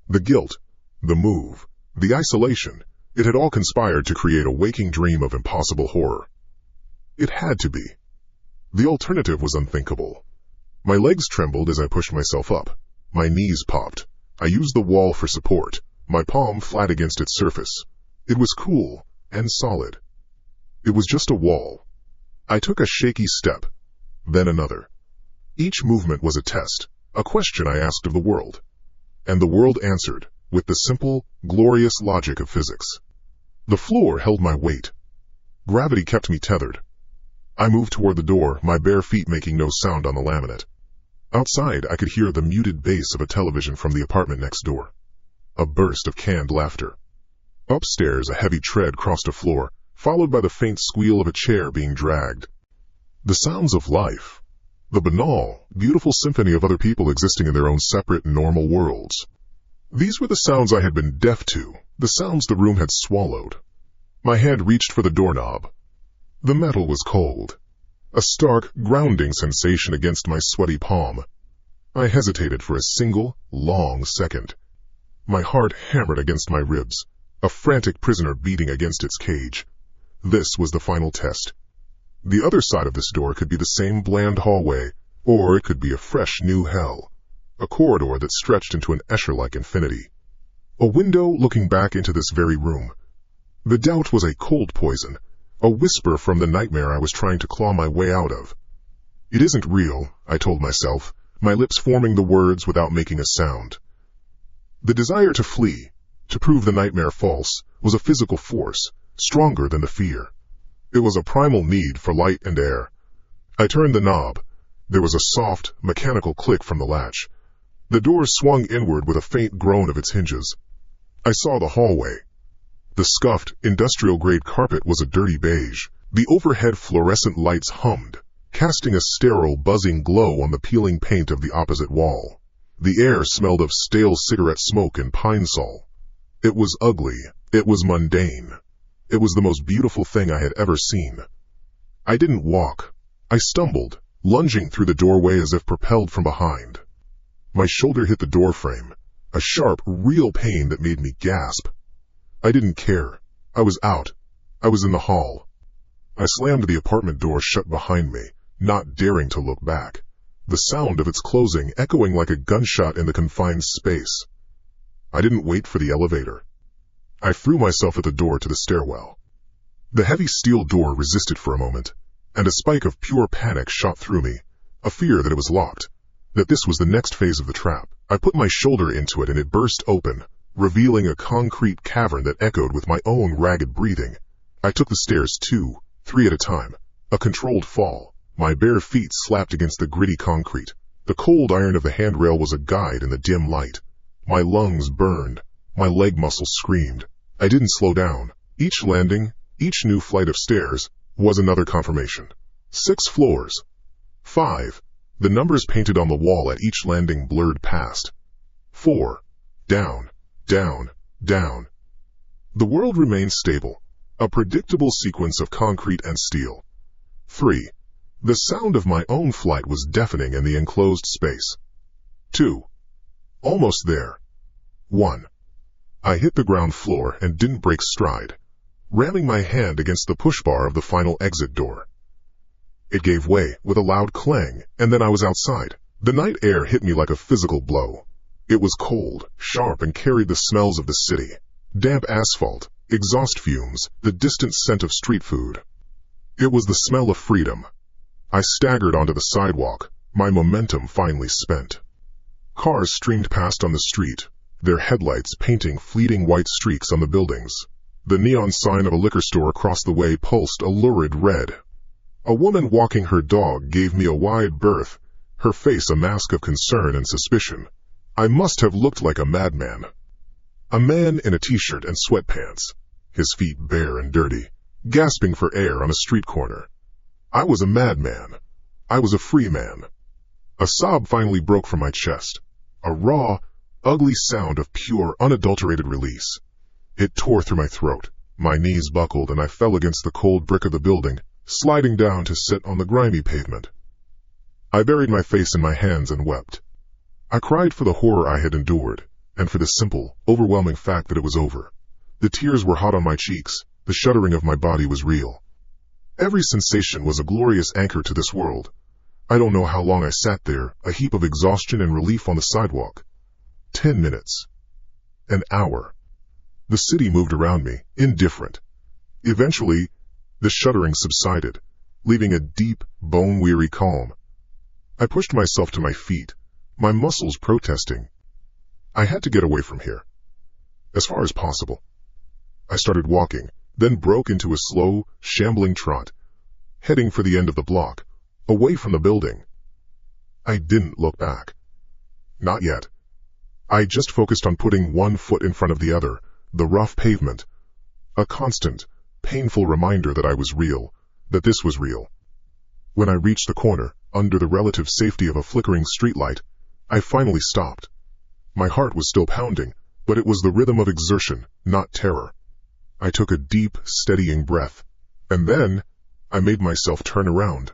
The guilt, the move, the isolation, it had all conspired to create a waking dream of impossible horror. It had to be. The alternative was unthinkable. My legs trembled as I pushed myself up. My knees popped. I used the wall for support, my palm flat against its surface. It was cool and solid. It was just a wall. I took a shaky step, then another. Each movement was a test, a question I asked of the world. And the world answered, with the simple, glorious logic of physics. The floor held my weight. Gravity kept me tethered. I moved toward the door, my bare feet making no sound on the laminate. Outside, I could hear the muted bass of a television from the apartment next door. A burst of canned laughter. Upstairs, a heavy tread crossed a floor, followed by the faint squeal of a chair being dragged. The sounds of life. The banal, beautiful symphony of other people existing in their own separate, normal worlds. These were the sounds I had been deaf to, the sounds the room had swallowed. My hand reached for the doorknob. The metal was cold. A stark, grounding sensation against my sweaty palm. I hesitated for a single, long second. My heart hammered against my ribs, a frantic prisoner beating against its cage. This was the final test. The other side of this door could be the same bland hallway, or it could be a fresh new hell. A corridor that stretched into an Escher-like infinity. A window looking back into this very room. The doubt was a cold poison, A whisper from the nightmare I was trying to claw my way out of. It isn't real, I told myself, my lips forming the words without making a sound. The desire to flee, to prove the nightmare false, was a physical force, stronger than the fear. It was a primal need for light and air. I turned the knob. There was a soft, mechanical click from the latch. The door swung inward with a faint groan of its hinges. I saw the hallway. The scuffed, industrial-grade carpet was a dirty beige. The overhead fluorescent lights hummed, casting a sterile, buzzing glow on the peeling paint of the opposite wall. The air smelled of stale cigarette smoke and pine sol. It was ugly. It was mundane. It was the most beautiful thing I had ever seen. I didn't walk. I stumbled, lunging through the doorway as if propelled from behind. My shoulder hit the doorframe, a sharp, real pain that made me gasp. I didn't care. I was out. I was in the hall. I slammed the apartment door shut behind me, not daring to look back, the sound of its closing echoing like a gunshot in the confined space. I didn't wait for the elevator. I threw myself at the door to the stairwell. The heavy steel door resisted for a moment, and a spike of pure panic shot through me, a fear that it was locked, that this was the next phase of the trap. I put my shoulder into it and it burst open, revealing a concrete cavern that echoed with my own ragged breathing. I took the stairs 2, 3 at a time, a controlled fall. My bare feet slapped against the gritty concrete. The cold iron of the handrail was a guide in the dim light. My lungs burned. My leg muscles screamed. I didn't slow down. Each landing, each new flight of stairs, was another confirmation. 6 floors. 5. The numbers painted on the wall at each landing blurred past. 4. Down, down, down. The world remained stable, a predictable sequence of concrete and steel. 3. The sound of my own flight was deafening in the enclosed space. 2. Almost there. 1. I hit the ground floor and didn't break stride, ramming my hand against the push bar of the final exit door. It gave way with a loud clang, and then I was outside. The night air hit me like a physical blow. It was cold, sharp, and carried the smells of the city. Damp asphalt, exhaust fumes, the distant scent of street food. It was the smell of freedom. I staggered onto the sidewalk, my momentum finally spent. Cars streamed past on the street, their headlights painting fleeting white streaks on the buildings. The neon sign of a liquor store across the way pulsed a lurid red. A woman walking her dog gave me a wide berth, her face a mask of concern and suspicion. I must have looked like a madman. A man in a t-shirt and sweatpants, his feet bare and dirty, gasping for air on a street corner. I was a madman. I was a free man. A sob finally broke from my chest, a raw, ugly sound of pure, unadulterated release. It tore through my throat. My knees buckled and I fell against the cold brick of the building, sliding down to sit on the grimy pavement. I buried my face in my hands and wept. I cried for the horror I had endured, and for the simple, overwhelming fact that it was over. The tears were hot on my cheeks, the shuddering of my body was real. Every sensation was a glorious anchor to this world. I don't know how long I sat there, a heap of exhaustion and relief on the sidewalk. 10 minutes. An hour. The city moved around me, indifferent. Eventually, the shuddering subsided, leaving a deep, bone-weary calm. I pushed myself to my feet, my muscles protesting. I had to get away from here. As far as possible. I started walking, then broke into a slow, shambling trot, heading for the end of the block, away from the building. I didn't look back. Not yet. I just focused on putting one foot in front of the other, the rough pavement. A constant, painful reminder that I was real, that this was real. When I reached the corner, under the relative safety of a flickering streetlight, I finally stopped. My heart was still pounding, but it was the rhythm of exertion, not terror. I took a deep, steadying breath, and then I made myself turn around.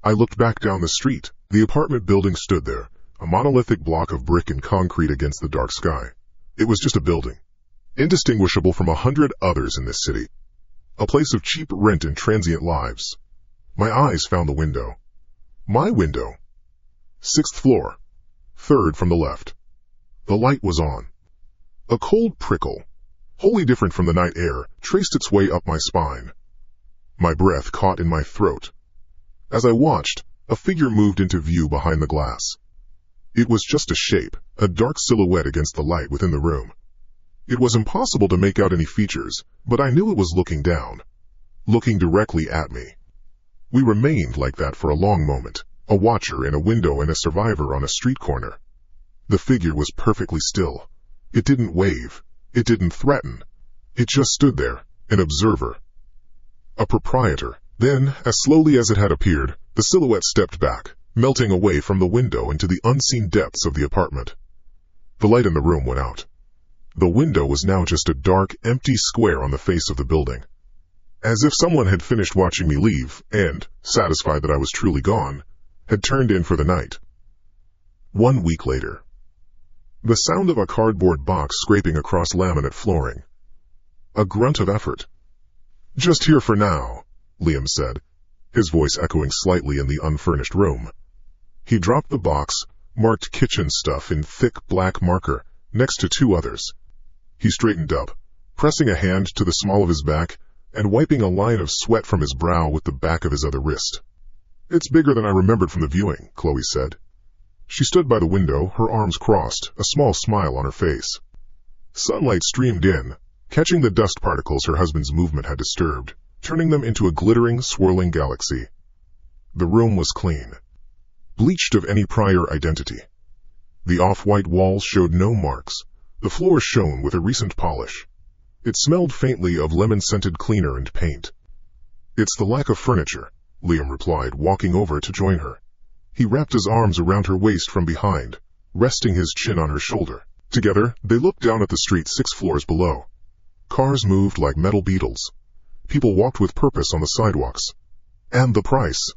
I looked back down the street. The apartment building stood there, a monolithic block of brick and concrete against the dark sky. It was just a building, indistinguishable from 100 others in this city. A place of cheap rent and transient lives. My eyes found the window. My window. 6th floor. 3rd from the left. The light was on. A cold prickle, wholly different from the night air, traced its way up my spine. my breath caught in my throat. As I watched, a figure moved into view behind the glass. It was just a shape, a dark silhouette against the light within the room. It was impossible to make out any features, but I knew it was looking down, looking directly at me. We remained like that for a long moment, a watcher in a window and a survivor on a street corner. The figure was perfectly still. It didn't wave. It didn't threaten. It just stood there, an observer. A proprietor. Then, as slowly as it had appeared, the silhouette stepped back, melting away from the window into the unseen depths of the apartment. The light in the room went out. The window was now just a dark, empty square on the face of the building. As if someone had finished watching me leave and, satisfied that I was truly gone, had turned in for the night. 1 week later. The sound of a cardboard box scraping across laminate flooring. A grunt of effort. "Just here for now," Liam said, his voice echoing slightly in the unfurnished room. He dropped the box, marked kitchen stuff in thick black marker, next to 2 others. He straightened up, pressing a hand to the small of his back and wiping a line of sweat from his brow with the back of his other wrist. "It's bigger than I remembered from the viewing," Chloe said. She stood by the window, her arms crossed, a small smile on her face. Sunlight streamed in, catching the dust particles her husband's movement had disturbed, turning them into a glittering, swirling galaxy. The room was clean, bleached of any prior identity. The off-white walls showed no marks. The floor shone with a recent polish. It smelled faintly of lemon-scented cleaner and paint. "It's the lack of furniture," Liam replied, walking over to join her. He wrapped his arms around her waist from behind, resting his chin on her shoulder. Together, they looked down at the street 6 floors below. Cars moved like metal beetles. People walked with purpose on the sidewalks. And the price.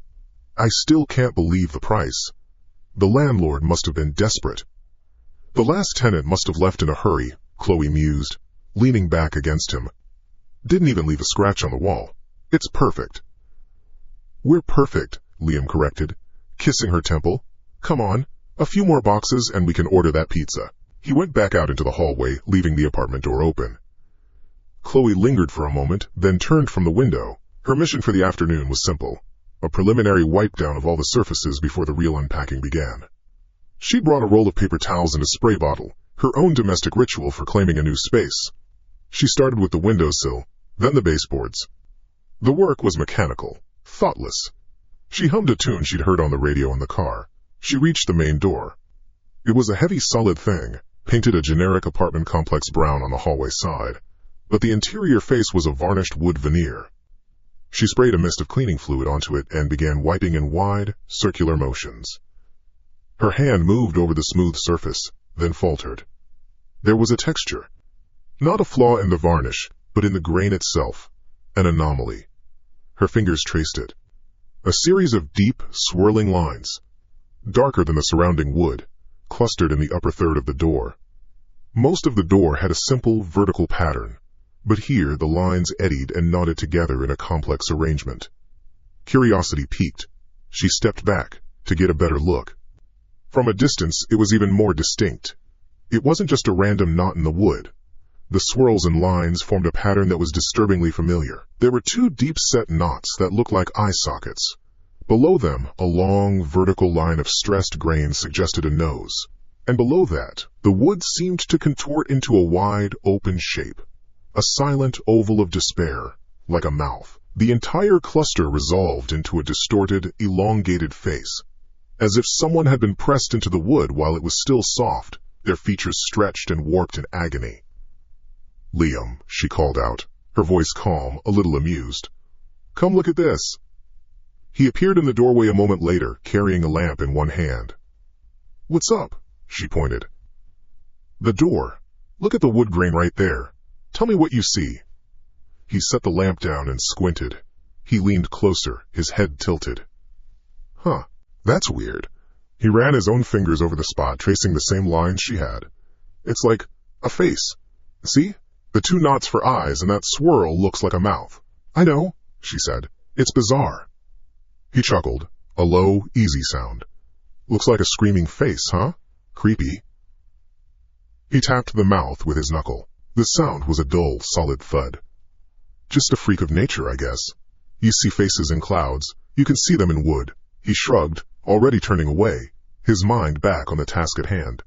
I still can't believe the price. The landlord must have been desperate. The last tenant must have left in a hurry, Chloe mused, leaning back against him. Didn't even leave a scratch on the wall. It's perfect. "We're perfect," Liam corrected, kissing her temple. "Come on, a few more boxes and we can order that pizza." He went back out into the hallway, leaving the apartment door open. Chloe lingered for a moment, then turned from the window. Her mission for the afternoon was simple, a preliminary wipe-down of all the surfaces before the real unpacking began. She brought a roll of paper towels and a spray bottle, her own domestic ritual for claiming a new space. She started with the windowsill, then the baseboards. The work was mechanical, thoughtless. She hummed a tune she'd heard on the radio in the car. She reached the main door. It was a heavy, solid thing, painted a generic apartment complex brown on the hallway side, but the interior face was a varnished wood veneer. She sprayed a mist of cleaning fluid onto it and began wiping in wide, circular motions. Her hand moved over the smooth surface, then faltered. There was a texture. Not a flaw in the varnish, but in the grain itself. An anomaly. Her fingers traced it. A series of deep, swirling lines, darker than the surrounding wood, clustered in the upper third of the door. Most of the door had a simple, vertical pattern, but here the lines eddied and knotted together in a complex arrangement. Curiosity piqued. She stepped back, to get a better look. From a distance, it was even more distinct. It wasn't just a random knot in the wood. The swirls and lines formed a pattern that was disturbingly familiar. There were 2 deep-set knots that looked like eye sockets. Below them, a long, vertical line of stressed grain suggested a nose. And below that, the wood seemed to contort into a wide, open shape. A silent oval of despair, like a mouth. The entire cluster resolved into a distorted, elongated face. As if someone had been pressed into the wood while it was still soft, their features stretched and warped in agony. "Liam," she called out, her voice calm, a little amused. "Come look at this." He appeared in the doorway a moment later, carrying a lamp in one hand. "What's up?" she pointed. "The door. Look at the wood grain right there. Tell me what you see." He set the lamp down and squinted. He leaned closer, his head tilted. "Huh, that's weird." He ran his own fingers over the spot, tracing the same lines she had. "It's like a face. See? The 2 knots for eyes and that swirl looks like a mouth." "I know," she said. "It's bizarre." He chuckled, a low, easy sound. "Looks like a screaming face, huh? Creepy." He tapped the mouth with his knuckle. The sound was a dull, solid thud. "Just a freak of nature, I guess." You see faces in clouds. You can see them in wood. He shrugged, already turning away, his mind back on the task at hand.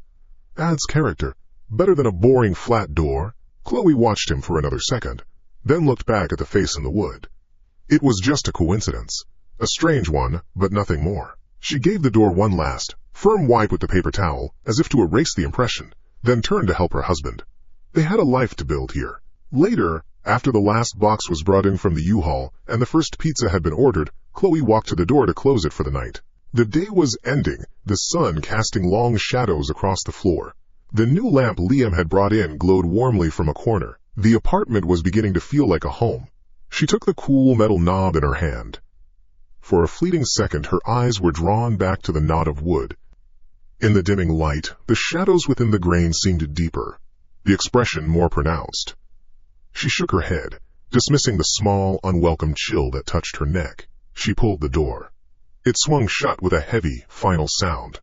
Adds character. Better than a boring flat door. Chloe watched him for another second, then looked back at the face in the wood. It was just a coincidence. A strange one, but nothing more. She gave the door one last, firm wipe with the paper towel, as if to erase the impression, then turned to help her husband. They had a life to build here. Later, after the last box was brought in from the U-Haul and the first pizza had been ordered, Chloe walked to the door to close it for the night. The day was ending, the sun casting long shadows across the floor. The new lamp Liam had brought in glowed warmly from a corner. The apartment was beginning to feel like a home. She took the cool metal knob in her hand. For a fleeting second, her eyes were drawn back to the knot of wood. In the dimming light, the shadows within the grain seemed deeper, the expression more pronounced. She shook her head, dismissing the small, unwelcome chill that touched her neck. She pulled the door. It swung shut with a heavy, final sound.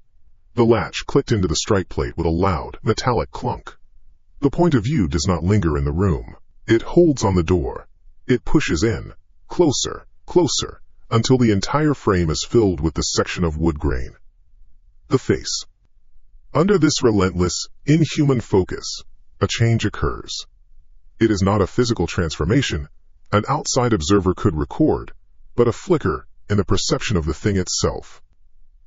The latch clicked into the strike plate with a loud, metallic clunk. The point of view does not linger in the room. It holds on the door. It pushes in, closer, closer, until the entire frame is filled with the section of wood grain. The face. Under this relentless, inhuman focus, a change occurs. It is not a physical transformation an outside observer could record, but a flicker in the perception of the thing itself.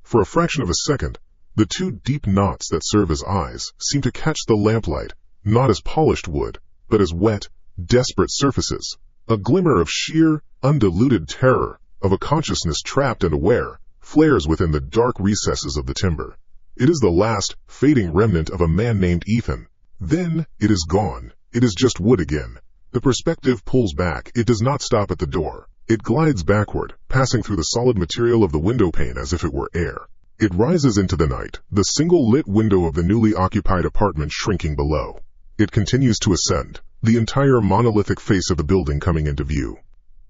For a fraction of a second, the two deep knots that serve as eyes seem to catch the lamplight, not as polished wood, but as wet, desperate surfaces. A glimmer of sheer, undiluted terror, of a consciousness trapped and aware, flares within the dark recesses of the timber. It is the last, fading remnant of a man named Ethan. Then, it is gone. It is just wood again. The perspective pulls back. It does not stop at the door. It glides backward, passing through the solid material of the window pane as if it were air. It rises into the night, the single lit window of the newly occupied apartment shrinking below. It continues to ascend, the entire monolithic face of the building coming into view.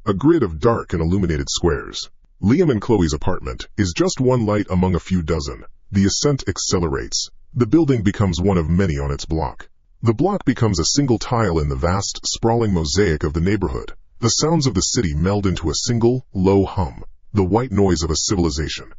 A grid of dark and illuminated squares. Liam and Chloe's apartment is just one light among a few dozen. The ascent accelerates. The building becomes one of many on its block. The block becomes a single tile in the vast, sprawling mosaic of the neighborhood. The sounds of the city meld into a single, low hum, the white noise of a civilization.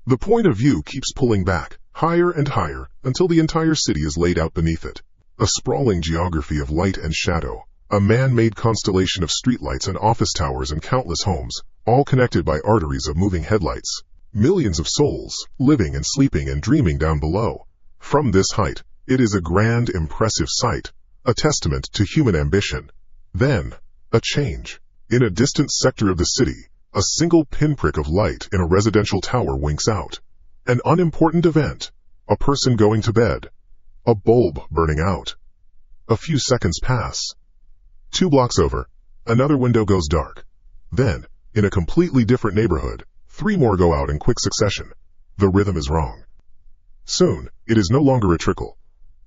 The point of view keeps pulling back, higher and higher, until the entire city is laid out beneath it. A sprawling geography of light and shadow. A man-made constellation of streetlights and office towers and countless homes, all connected by arteries of moving headlights. Millions of souls, living and sleeping and dreaming down below. From this height, it is a grand, impressive sight, a testament to human ambition. Then, a change. In a distant sector of the city, a single pinprick of light in a residential tower winks out. An unimportant event. A person going to bed. A bulb burning out. A few seconds pass. 2 blocks over, another window goes dark. Then, in a completely different neighborhood, 3 more go out in quick succession. The rhythm is wrong. Soon, it is no longer a trickle.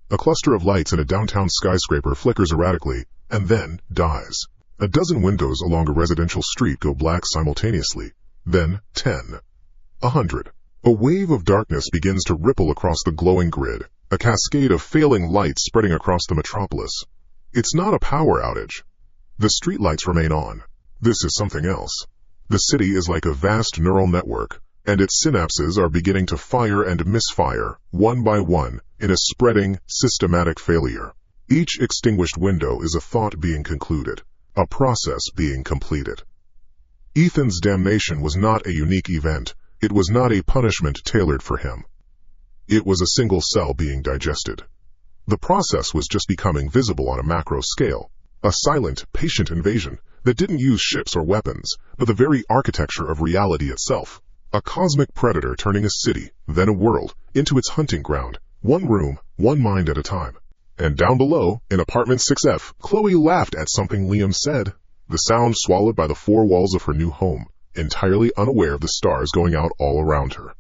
A cluster of lights in a downtown skyscraper flickers erratically, and then dies. A dozen windows along a residential street go black simultaneously. Then, 10. 100. A wave of darkness begins to ripple across the glowing grid, a cascade of failing lights spreading across the metropolis. It's not a power outage. The streetlights remain on. This is something else. The city is like a vast neural network, and its synapses are beginning to fire and misfire, one by one, in a spreading, systematic failure. Each extinguished window is a thought being concluded, a process being completed. Ethan's damnation was not a unique event. It was not a punishment tailored for him. It was a single cell being digested. The process was just becoming visible on a macro scale, a silent, patient invasion that didn't use ships or weapons, but the very architecture of reality itself. A cosmic predator turning a city, then a world, into its hunting ground, one room, one mind at a time. And down below, in apartment 6F, Chloe laughed at something Liam said, the sound swallowed by the 4 walls of her new home, entirely unaware of the stars going out all around her.